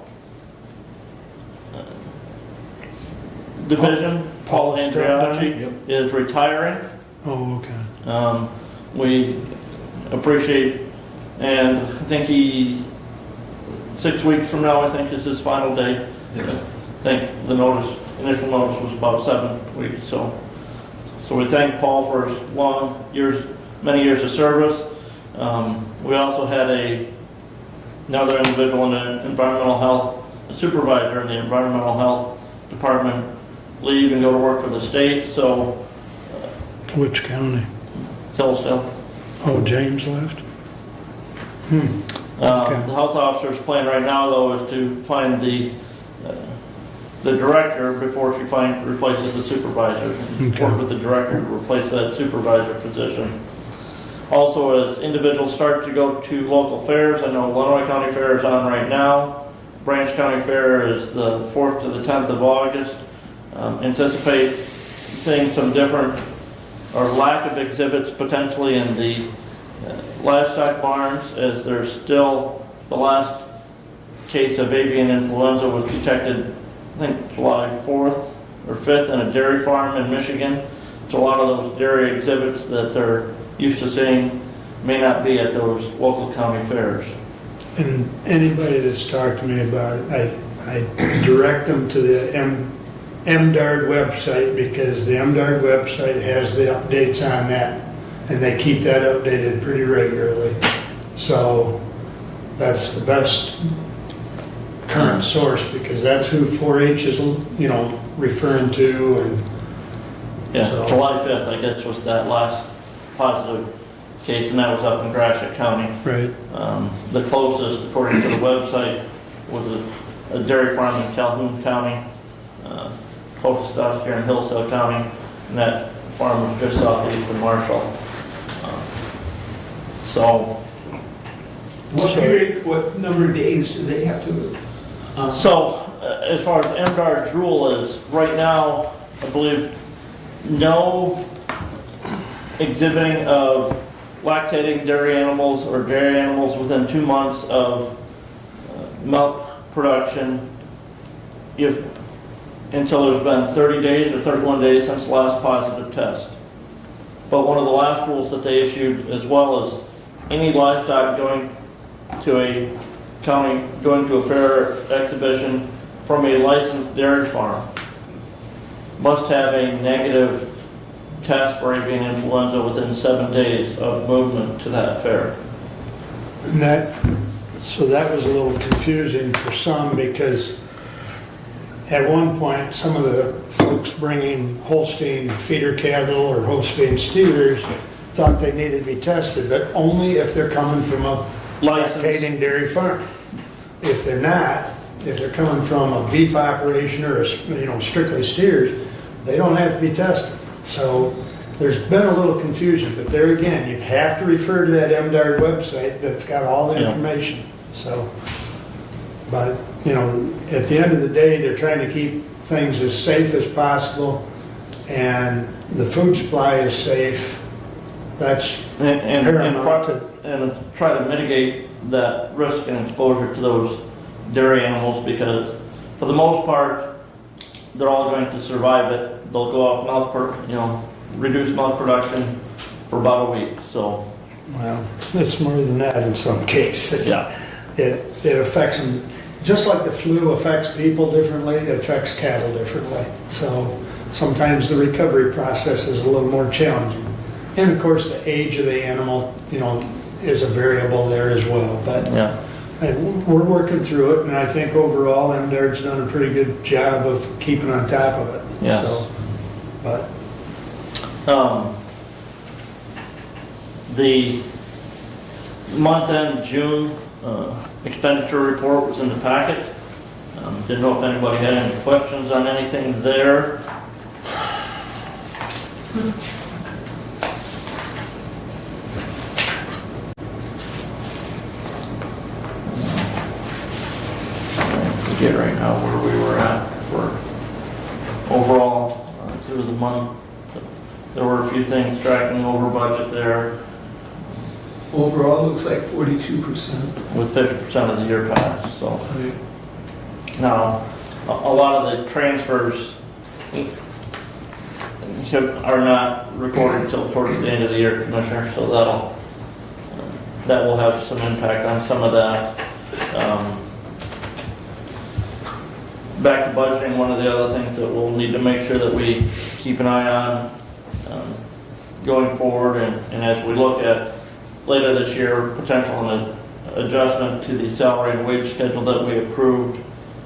Division. Paul Andriacci is retiring. Oh, okay. We appreciate, and I think 6 weeks from now, I think is his final day. I think the initial notice was about 7 weeks. So we thank Paul for his many years of service. We also had another individual in the environmental health, a supervisor in the environmental health department, leave and go to work for the state. So Which county? Hillsdale. Oh, James left? Okay. The health officer's plan right now, though, is to find the director before she replaces the supervisor. Okay. Work with the director to replace that supervisor position. Also, as individuals start to go to local fairs, I know Illinois County Fair is on right now. Branch County Fair is the 4th to the 10th of August. Anticipate seeing some different or lack of exhibits potentially in the livestock barns, as there's still the last case of avian influenza was detected, I think July 4th or 5th in a dairy farm in Michigan. So a lot of those dairy exhibits that they're used to seeing may not be at those local county fairs. And anybody that's talked to me about it, I direct them to the MDARD website because the MDARD website has the updates on that, and they keep that updated pretty regularly. So that's the best current source because that's who 4-H is, you know, referring to. And Yeah, so- July 5th, I guess, was that last positive case, and that was up in Gratiot County. Right. The closest, according to the website, was a dairy farm in Calhoun County, closest to us here in Hillsdale County, and that farm was just southeast of Marshall. So, What number of days do they have to? as far as MDARD's rule is, right now, I believe no exhibiting of lactating dairy animals or dairy animals within 2 months of milk production until there's been 30 days or 31 days since the last positive test. But one of the last rules that they issued as well is any livestock going to a fair exhibition from a licensed dairy farm must have a negative test for avian influenza within 7 days of movement to that fair. And so that was a little confusing for some because at one point, some of the folks bringing Holstein feeder cattle or Holstein steers thought they needed to be tested, but only if they're coming from a lactating dairy farm. If they're not, if they're coming from a beef operation or strictly steers, they don't have to be tested. So there's been a little confusion, but there again, you have to refer to that MDARD website that's got all the information. So, but at the end of the day, they're trying to keep things as safe as possible, and the food supply is safe. That's paramount. And try to mitigate that risk and exposure to those dairy animals because for the most part, they're all going to survive it. They'll go out reduce milk production for about a week. So, well, it's more than that in some cases. Yeah. It affects them, just like the flu affects people differently, it affects cattle differently. So sometimes the recovery process is a little more challenging. And of course, the age of the animal, is a variable there as well. But we're working through it, and I think overall, MDARD's done a pretty good job of keeping on top of it. Yes. So, but the month-end June expenditure report was in the packet. Didn't know if anybody had any questions on anything there. I forget right now where we were at for overall through the month. There were a few things tracking over budget there. Overall, it looks like 42%. With 50% of the year passed, so. Now, a lot of the transfers are not recorded until towards the end of the year, Commissioner, so that will have some impact on some of that. Back to budgeting, one of the other things that we'll need to make sure that we keep an eye on going forward, and as we look at later this year, potential adjustment to the salary and wage schedule that we approved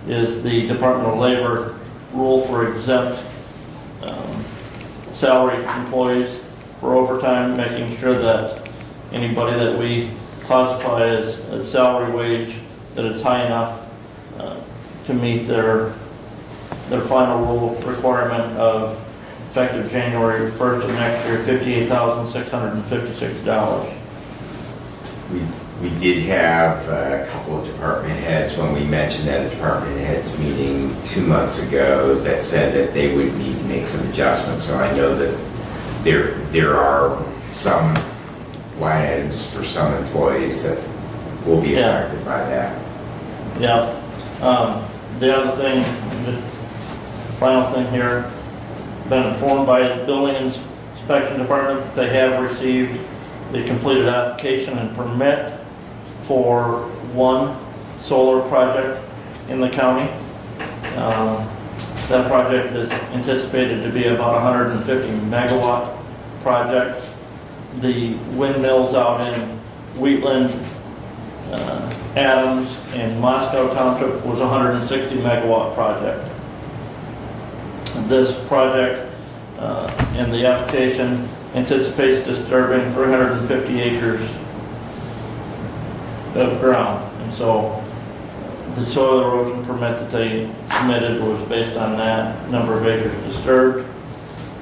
is the Department of Labor rule for exempt salary employees for overtime, making sure that anybody that we classify as a salary wage, that it's high enough to meet their final rule requirement of effective January 1st of next year, $58,656. We did have a couple of department heads when we mentioned at a department heads meeting 2 months ago that said that they would need to make some adjustments. So I know that there are some line items for some employees that will be affected by that. Yeah. The other thing, the final thing here, been informed by the building inspection department that they have received the completed application and permit for one solar project in the county. That project is anticipated to be about 150 megawatt project. The windmills out in Wheatland, Adams, and Moscow Township was a 160 megawatt project. This project in the application anticipates disturbing 350 acres of ground. And so the soil erosion permit that they submitted was based on that number of acres disturbed.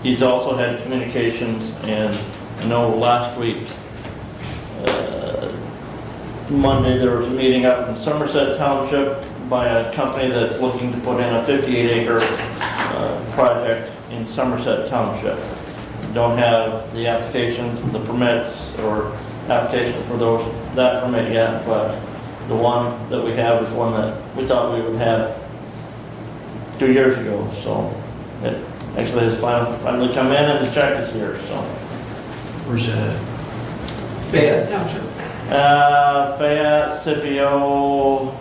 He's also had communications, and I know last week, Monday, there was a meeting up in Somerset Township by a company that's looking to put in a 58-acre project in Somerset Township. Don't have the applications, the permits, or application for that permit yet, but the one that we have is one that we thought we would have 2 years ago. So it actually has finally come in, and the check is here. So Where's that? Fayette Township. Fayette, Scipio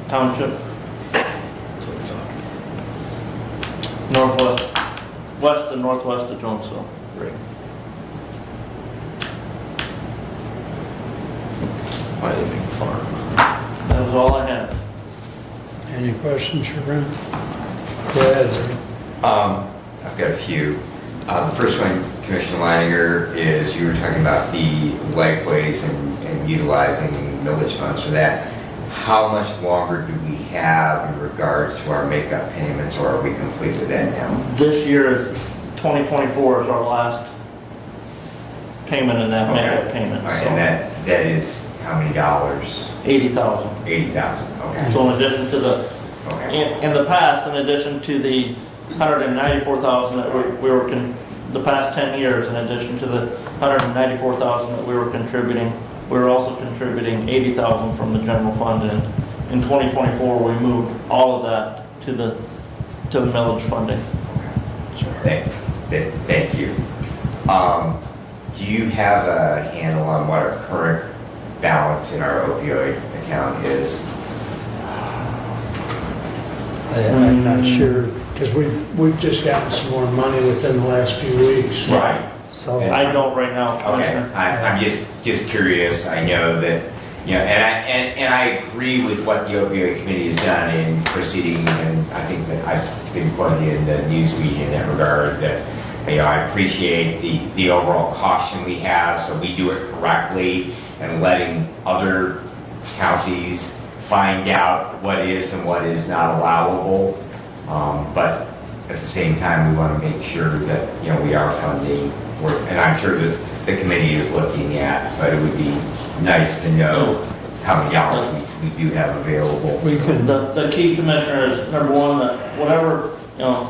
Township, northwest, west and northwest of Jonesville. Right. By the big farm. That was all I had. Any questions for Brent? Go ahead, sir. I've got a few. The first one, Commissioner Leininger, is you were talking about the lifeways and utilizing millage funds for that. How much longer do we have in regards to our makeup payments, or are we complete with that now? This year is 2024 is our last payment in that makeup payment. All right, So and that is how many dollars? 80,000. 80,000, okay. So in addition to the, Okay. in the past, in addition to the 194,000 that we were, the past 10 years, in addition to the 194,000 that we were contributing, we were also contributing 80,000 from the general fund. And in 2024, we moved all of that to the millage funding. Thank you. Do you have a handle on what our current balance in our opioid account is? I'm not sure, because we've just gotten some more money within the last few weeks. Right. So I don't right now, Okay, Commissioner. I'm just curious. I know that, you know, and I agree with what the opioid committee has done in proceeding, and I think that I've been quoted in the news media in that regard, that, you know, I appreciate the overall caution we have, so we do it correctly, and letting other counties find out what is and what is not allowable. But at the same time, we want to make sure that, you know, we are funding work, and I'm sure that the committee is looking at, but it would be nice to know how many dollars we do have available. we can, The key, Commissioner, is number one, that whatever, you know,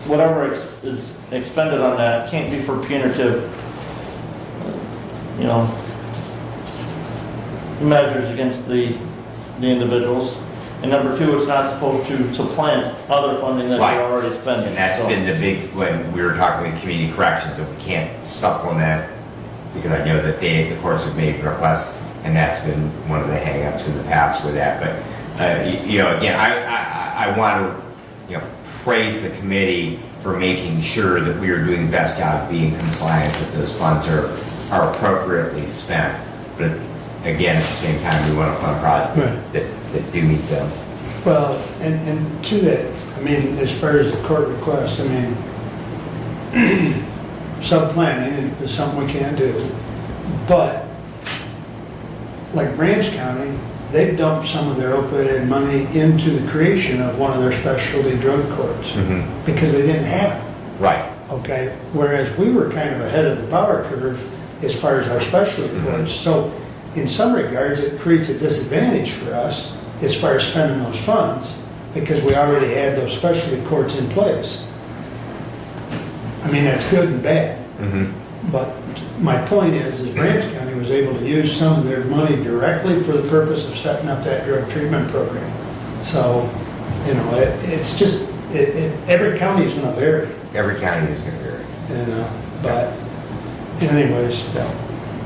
whatever is expended on that can't be for punitive, you know, measures against the individuals. And number two, it's not supposed to supplant other funding that Right. you're already spending. And that's So- been the big, when we were talking with community corrections, that we can't supplement, because I know that the courts have made requests, and that's been one of the hangups in the past with that. But, you know, again, I want to, you know, praise the committee for making sure that we are doing the best job of being compliant, that those funds are appropriately spent. But again, at the same time, we want to fund projects Right. that do meet them. well, and to that, I mean, as far as the court request, I mean, sub-planning is something we can't do, but like Branch County, they've dumped some of their opioid money into the creation of one of their specialty drug courts because they didn't have it. Right. Okay, whereas we were kind of ahead of the power curve as far as our specialty courts. So in some regards, it creates a disadvantage for us as far as spending those funds because we already had those specialty courts in place. I mean, that's good and bad. But my point is Branch County was able to use some of their money directly for the purpose of setting up that drug treatment program. So, you know, it's just, every county is going to vary, Every county is going to vary. you know, but anyways,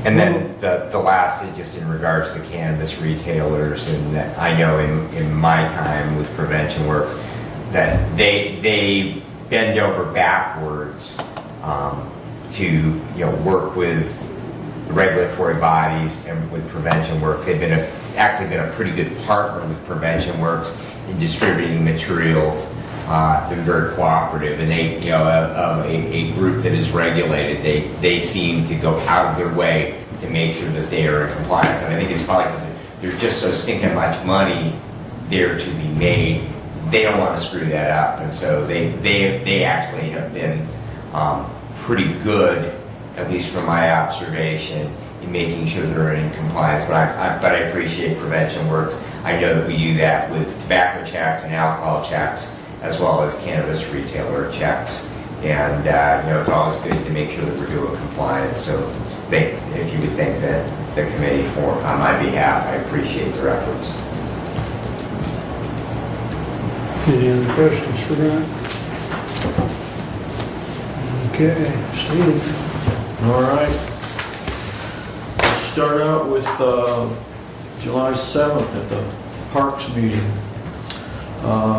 And then the last, just in regards to cannabis retailers, and that I know in my time with Prevention Works, that they bend over backwards to work with the regulatory bodies and with Prevention Works. They've actually been a pretty good partner with Prevention Works in distributing materials. They're very cooperative, and they, a group that is regulated, they seem to go out of their way to make sure that they are in compliance. And I think it's probably because there's just so stinking much money there to be made. They don't want to screw that up, and so they actually have been pretty good, at least from my observation, in making sure they're in compliance. But I appreciate Prevention Works. I know that we do that with tobacco checks and alcohol checks, as well as cannabis retailer checks. And it's always good to make sure that we're doing compliance. So if you would thank the committee on my behalf, I appreciate their efforts. Any other questions for Brian? Okay, Steve. All right. Let's start out with July 7th at the Parks meeting.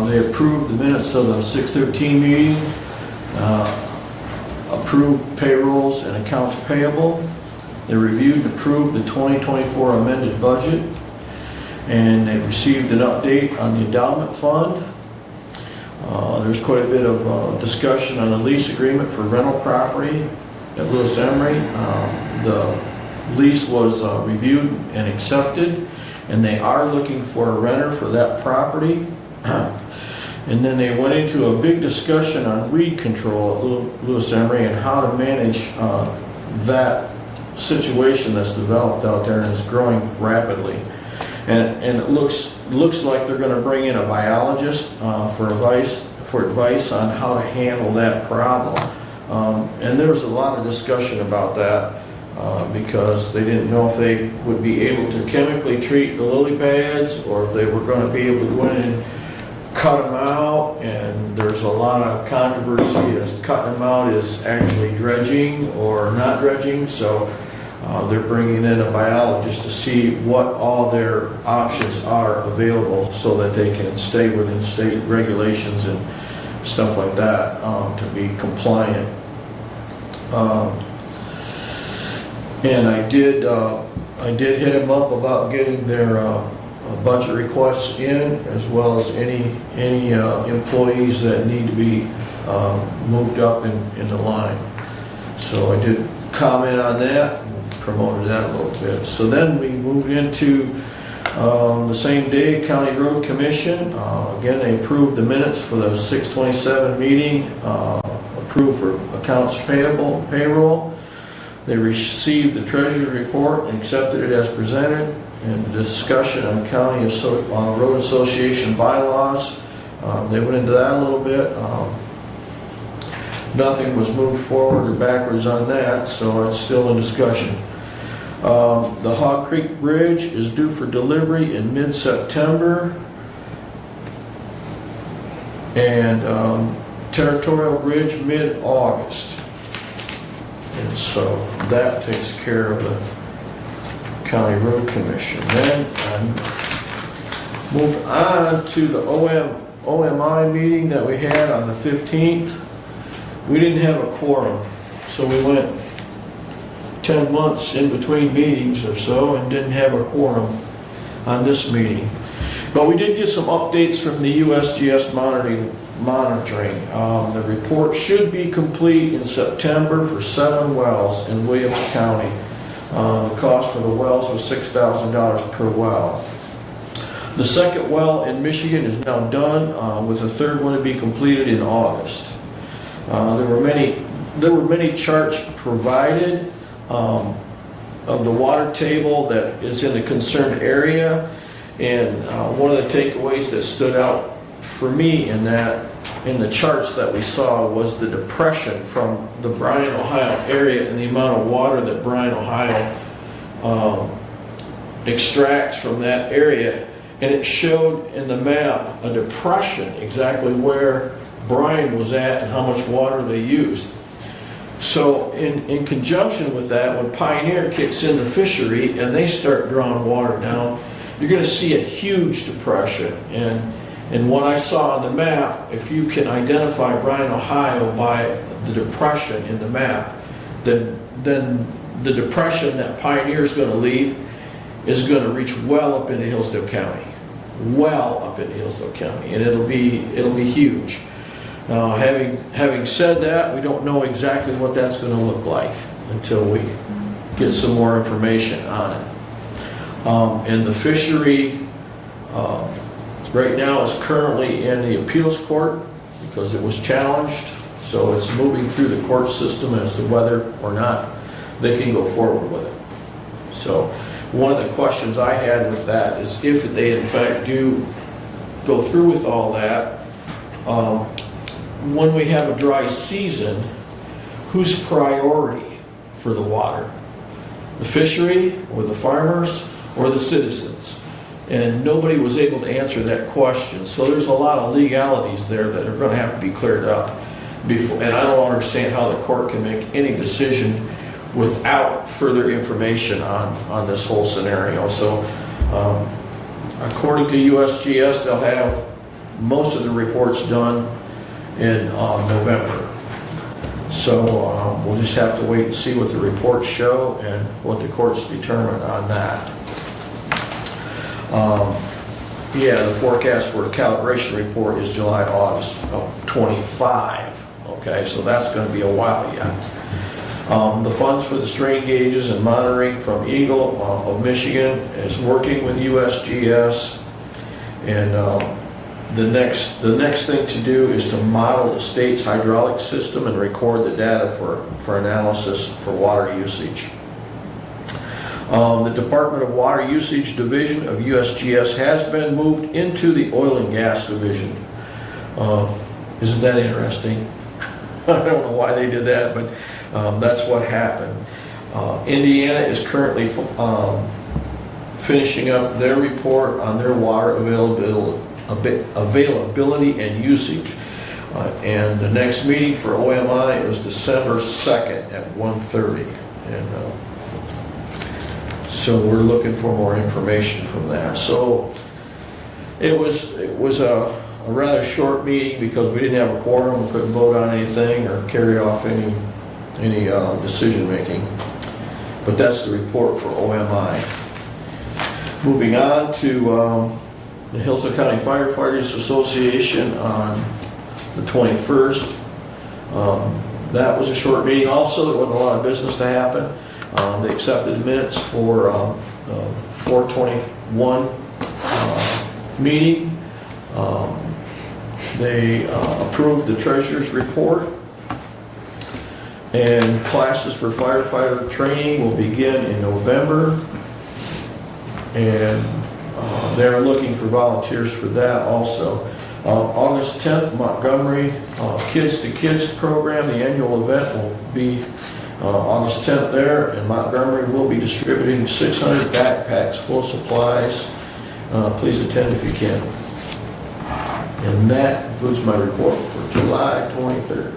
They approved the minutes of the 6/13 meeting, approved payrolls and accounts payable. They reviewed and approved the 2024 amended budget, and they received an update on the endowment fund. There's quite a bit of discussion on the lease agreement for rental property at Lewis Emery. The lease was reviewed and accepted, and they are looking for a renter for that property. And then they went into a big discussion on weed control at Lewis Emery and how to manage that situation that's developed out there and is growing rapidly. And it looks like they're going to bring in a biologist for advice on how to handle that problem. And there was a lot of discussion about that because they didn't know if they would be able to chemically treat the lily pads or if they were going to be able to go in and cut them out. And there's a lot of controversy as cutting them out is actually dredging or not dredging. So they're bringing in a biologist to see what all their options are available so that they can stay within state regulations and stuff like that to be compliant. And I did hit him up about getting their budget requests in, as well as any employees that need to be moved up in the line. So I did comment on that, and promoted that a little bit. So then we moved into the same day, County Road Commission. Again, they approved the minutes for the 6/27 meeting, approved for accounts payable, payroll. They received the treasurer's report and accepted it as presented. And discussion on County Road Association bylaws. They went into that a little bit. Nothing was moved forward or backwards on that, so it's still in discussion. The Hog Creek Bridge is due for delivery in mid-September. And Territorial Bridge mid-August. And so that takes care of the County Road Commission. Then I moved on to the OMI meeting that we had on the 15th. We didn't have a quorum, so we went 10 months in between meetings or so and didn't have a quorum on this meeting. But we did get some updates from the USGS monitoring. The report should be complete in September for 7 wells in Williams County. The cost for the wells was $6,000 per well. The second well in Michigan is now done, with the third one to be completed in August. There were many charts provided of the water table that is in the concerned area, and one of the takeaways that stood out for me in the charts that we saw was the depression from the Bryan, Ohio area and the amount of water that Bryan, Ohio extracts from that area. And it showed in the map a depression exactly where Bryan was at and how much water they used. So in conjunction with that, when Pioneer kicks in the fishery and they start drawing water down, you're gonna see a huge depression. And what I saw on the map, if you can identify Bryan, Ohio by the depression in the map, then the depression that Pioneer is gonna leave is gonna reach well up into Hillsdale County. Well up into Hillsdale County, and it'll be huge. Having said that, we don't know exactly what that's going to look like until we get some more information on it. And the fishery right now is currently in the appeals court because it was challenged, so it's moving through the court system as to whether or not they can go forward with it. So one of the questions I had with that is if they in fact do go through with all that, when we have a dry season, who's priority for the water? The fishery, or the farmers, or the citizens? And nobody was able to answer that question. So there's a lot of legalities there that are going to have to be cleared up before, and I don't understand how the court can make any decision without further information on this whole scenario. So according to USGS, they'll have most of the reports done in November. So we'll just have to wait and see what the reports show and what the courts determine on that. Yeah, the forecast for a calibration report is July, August of 25. Okay, so that's going to be a while yet. The funds for the strain gauges and monitoring from Eagle of Michigan is working with USGS, and the next thing to do is to model the state's hydraulic system and record the data for analysis for water usage. The Department of Water Usage Division of USGS has been moved into the Oil and Gas Division. Isn't that interesting? I don't know why they did that, but that's what happened. Indiana is currently finishing up their report on their water availability and usage. And the next meeting for OMI is December 2nd at 1:30. And so we're looking for more information from that. So it was a rather short meeting because we didn't have a quorum, we couldn't vote on anything or carry off any decision making. But that's the report for OMI. Moving on to the Hillsdale County Firefighters Association on the 21st. That was a short meeting also. There wasn't a lot of business to happen. They accepted minutes for the 4/21 meeting. They approved the treasurer's report. And classes for firefighter training will begin in November. And they're looking for volunteers for that also. August 10th, Montgomery Kids to Kids program, the annual event will be August 10th there, and Montgomery will be distributing 600 backpacks full of supplies. Please attend if you can. And that concludes my report for July 23rd.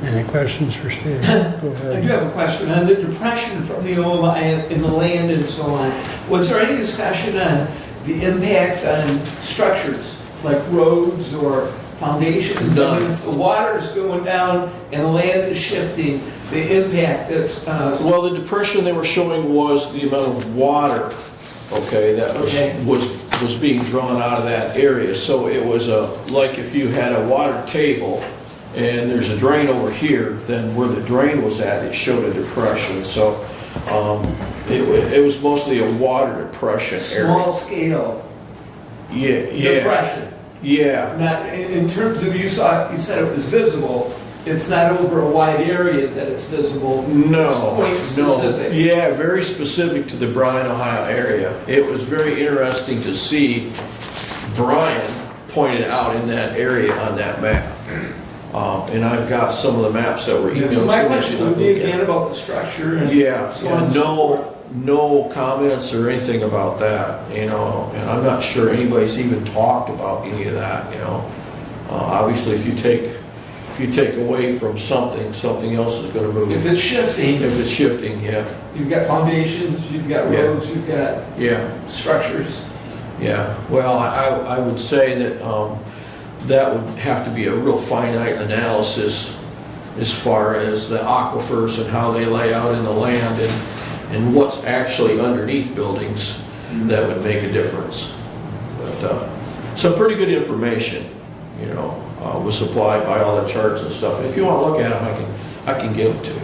Any questions for Steve? Go I ahead. do have a question on the depression from the OMI in the land and so on. Was there any discussion on the impact on structures like roads or foundations? I mean, if the water is going down and the land is shifting, the impact that's... Well, the depression they were showing was the amount of water, okay, that was being drawn out of that area. So it was like if you had a water table and there's a drain over here, then where the drain was at, it showed a depression. So it was mostly a water depression area. Small scale depression. Yeah. Not in terms of you said it was visible. It's not over a wide area that it's visible. No, It's point specific. Yeah, very specific to the Bryan, Ohio area. It was very interesting to see Bryan pointed out in that area on that map. And I've got some of the maps that were emailed. So my to me. question would be again about the structure and so on and so forth. No comments or anything about that, and I'm not sure anybody's even talked about any of that, Obviously, if you take if you take away from something, something else is gonna move. If it's shifting, If it's shifting, yeah, you've got foundations, you've got Yeah. roads, you've got yeah, structures. yeah. Well, I would say that, that would have to be a real finite analysis as far as the aquifers and how they lay out in the land and what's actually underneath buildings that would make a difference. But, some pretty good information, you know, was supplied by all the charts and stuff. And if you want to look at them, I can give them to you.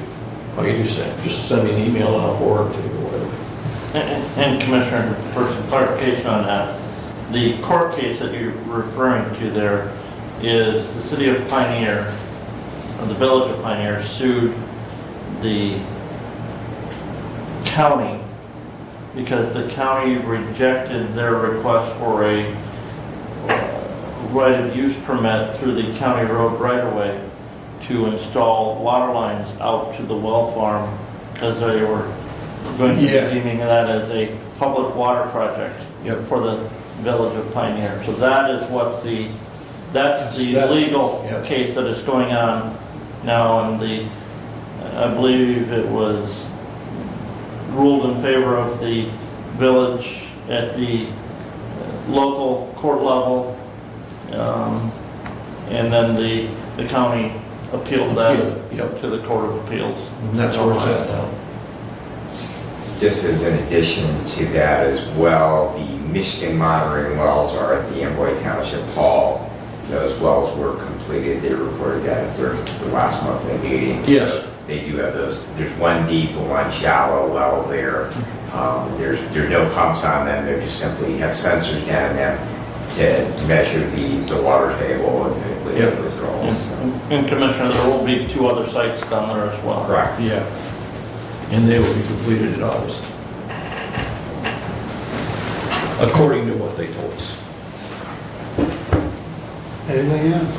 All you do is just send me an email and I'll forward them to you or whatever. And Commissioner, for some clarification on that, the court case that you're referring to there is the city of Pioneer, or the village of Pioneer sued the county because the county rejected their request for a right of use permit through the county road right of way to install water lines out to the well farm because they were going to be Yeah. deeming that as a public water project Yep. for the village of Pioneer. So that is what that's the That's- legal yep. case that is going on now, and I believe it was ruled in favor of the village at the local court level, and then the county appealed that Yep. to the Court of Appeals. And that's where it's at now. Just as an addition to that as well, the Michigan monitoring wells are at the Amboy Township Hall. Those wells were completed, they reported that at their last monthly meeting. Yes. So they do have those, there's one deep and one shallow well there. There's no pumps on them, they just simply have sensors down in them to measure the water table and Yep. withdrawals. So. And Commissioner, there will be 2 other sites down there as well. Correct. Yeah. And they will be completed in August. According to what they told us. Anything else?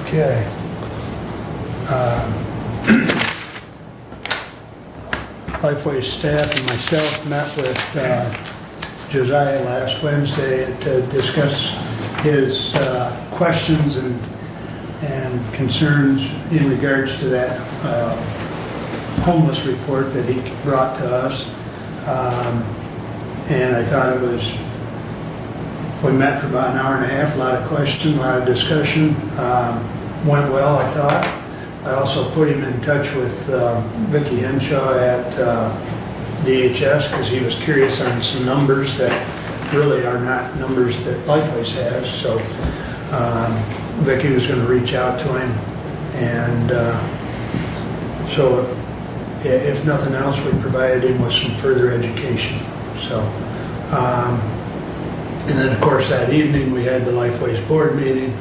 Okay. Lifeway staff and myself met with Josiah last Wednesday to discuss his questions and concerns in regards to that homeless report that he brought to us. And I thought we met for about an hour and a half, a lot of questions, a lot of discussion. Went well, I thought. I also put him in touch with Vicki Henshaw at DHS because he was curious on some numbers that really are not numbers that Lifeways has. So Vicki was going to reach out to him, and so if nothing else, we provided him with some further education. So, and then of course that evening we had the Lifeways board meeting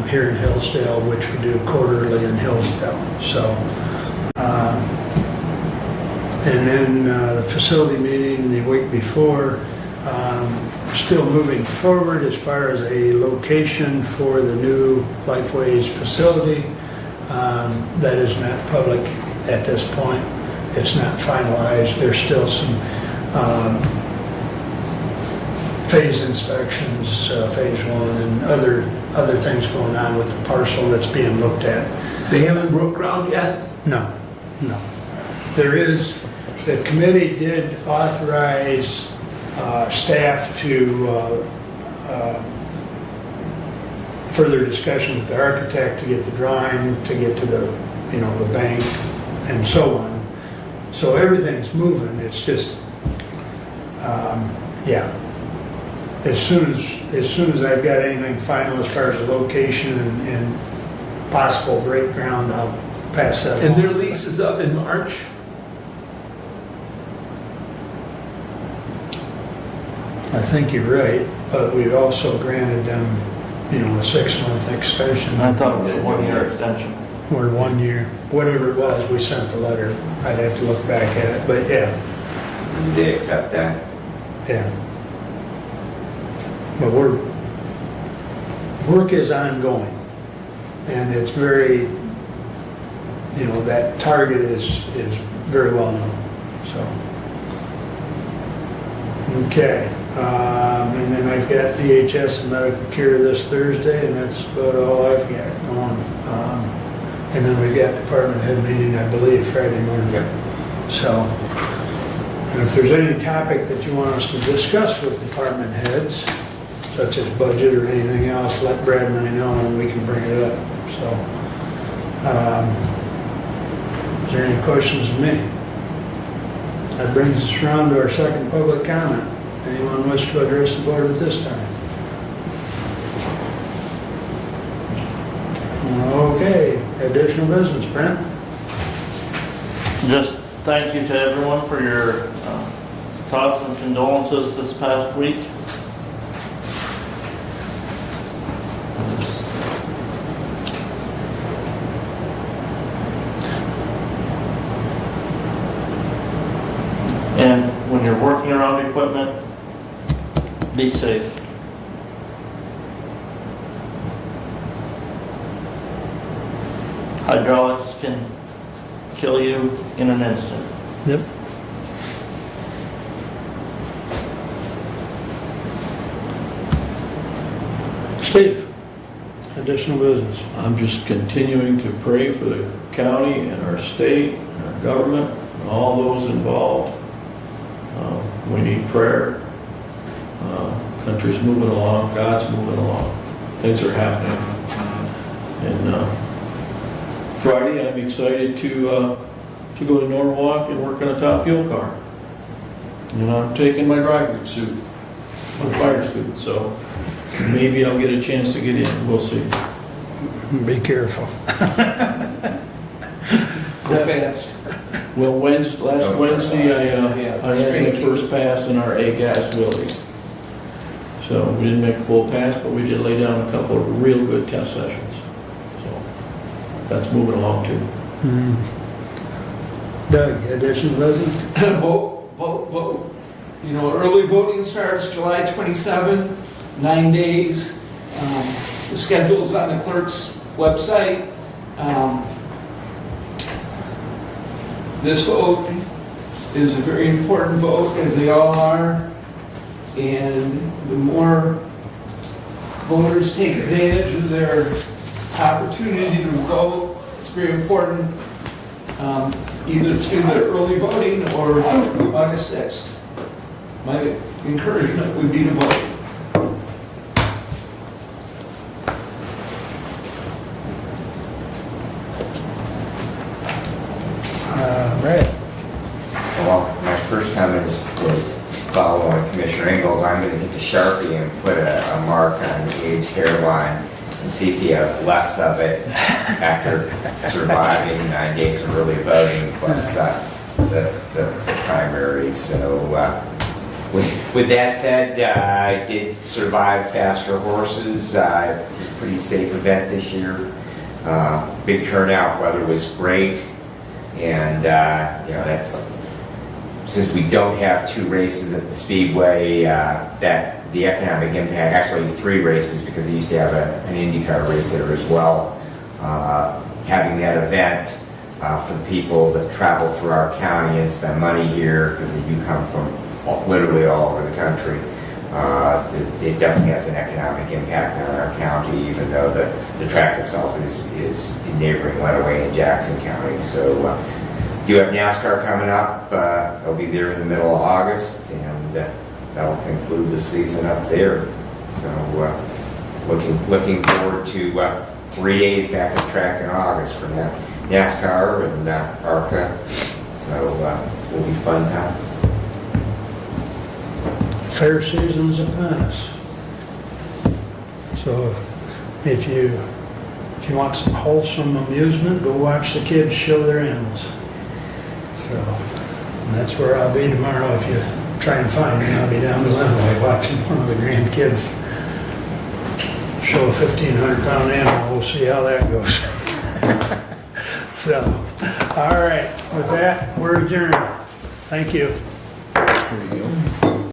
here in Hillsdale, which we do quarterly in Hillsdale. So, and then the facility meeting the week before. Still moving forward as far as a location for the new Lifeways facility. That is not public at this point. It's not finalized. There's still some phase inspections, phase 1, and other things going on with the parcel that's being looked at. They haven't broke ground yet? No. The committee did authorize staff to further discussion with the architect to get the drawing, to get to the bank and so on. So everything's moving, it's just, yeah. As soon as I've got anything final as far as the location and possible break ground, I'll pass that And along. their lease is up in March? I think you're right, but we've also granted them, a 6-month extension. I thought it was a 1-year extension. Or 1 year, whatever it was, we sent the letter. I'd have to look back at it, but yeah, Did they accept that? yeah. But work is ongoing, and it's very, that target is very well known, so. Okay. And then I've got DHS and medical care this Thursday, and that's about all I've got going. And then we've got department head meeting, I believe, Friday morning. So, and if there's any topic that you want us to discuss with department heads, such as budget or anything else, let Brad and I know and we can bring it up. So, is there any questions of me? That brings us around to our second public comment. Anyone wish to address the board at this time? Okay, additional business, Brent? Just thank you to everyone for your thoughts and condolences this past week. And when you're working around equipment, be safe. Hydraulics can kill you in an instant. Yep. Steve, additional business. I'm just continuing to pray for the county and our state and our government and all those involved. We need prayer. Country's moving along, God's moving along. Things are happening. And Friday, I'm excited to go to Norwalk and work on a top fuel car. And I'm taking my driving suit, my fire suit, so maybe I'll get a chance to get in. We'll see. Be careful. Go fast. Well, last Wednesday, I had my first pass in our A-gas Willie. So we didn't make a full pass, but we did lay down a couple of real good test sessions. So that's moving along too. Doug, additional business? Vote, vote, vote. You know, early voting starts July 27, 9 days. The schedule's on the clerk's website. This vote is a very important vote, as they all are. And the more voters take advantage of their opportunity to vote, it's very important, either through the early voting or August 6th. My encouragement would be to vote. Brad? Well, my first comment is to follow on Commissioner Ingalls. I'm going to take a Sharpie and put a mark on Abe's hairline and see if he has less of it after surviving 9 days of early voting plus the primaries. So with that said, I did survive faster horses. It was a pretty safe event this year. Big turnout, weather was great. And, that's, since we don't have 2 races at the Speedway, that the economic impact, actually 3 races because they used to have an IndyCar race there as well. Having that event for the people that travel through our county and spend money here, because they do come from literally all over the country, it definitely has an economic impact on our county, even though the track itself is in neighboring Lenawee and Jackson County. So do have NASCAR coming up. They'll be there in the middle of August, and that'll conclude the season up there. So looking forward to 3 days back at the track in August for NASCAR and ARCA. So will be fun times. Fair season's upon us. So if you want some wholesome amusement, go watch the kids show their animals. So and that's where I'll be tomorrow. If you try and find me, I'll be down to Lenawee watching one of the grandkids show a 1,500-pound animal. We'll see how that goes. So, all right, with that, we're adjourned. Thank you. There you go.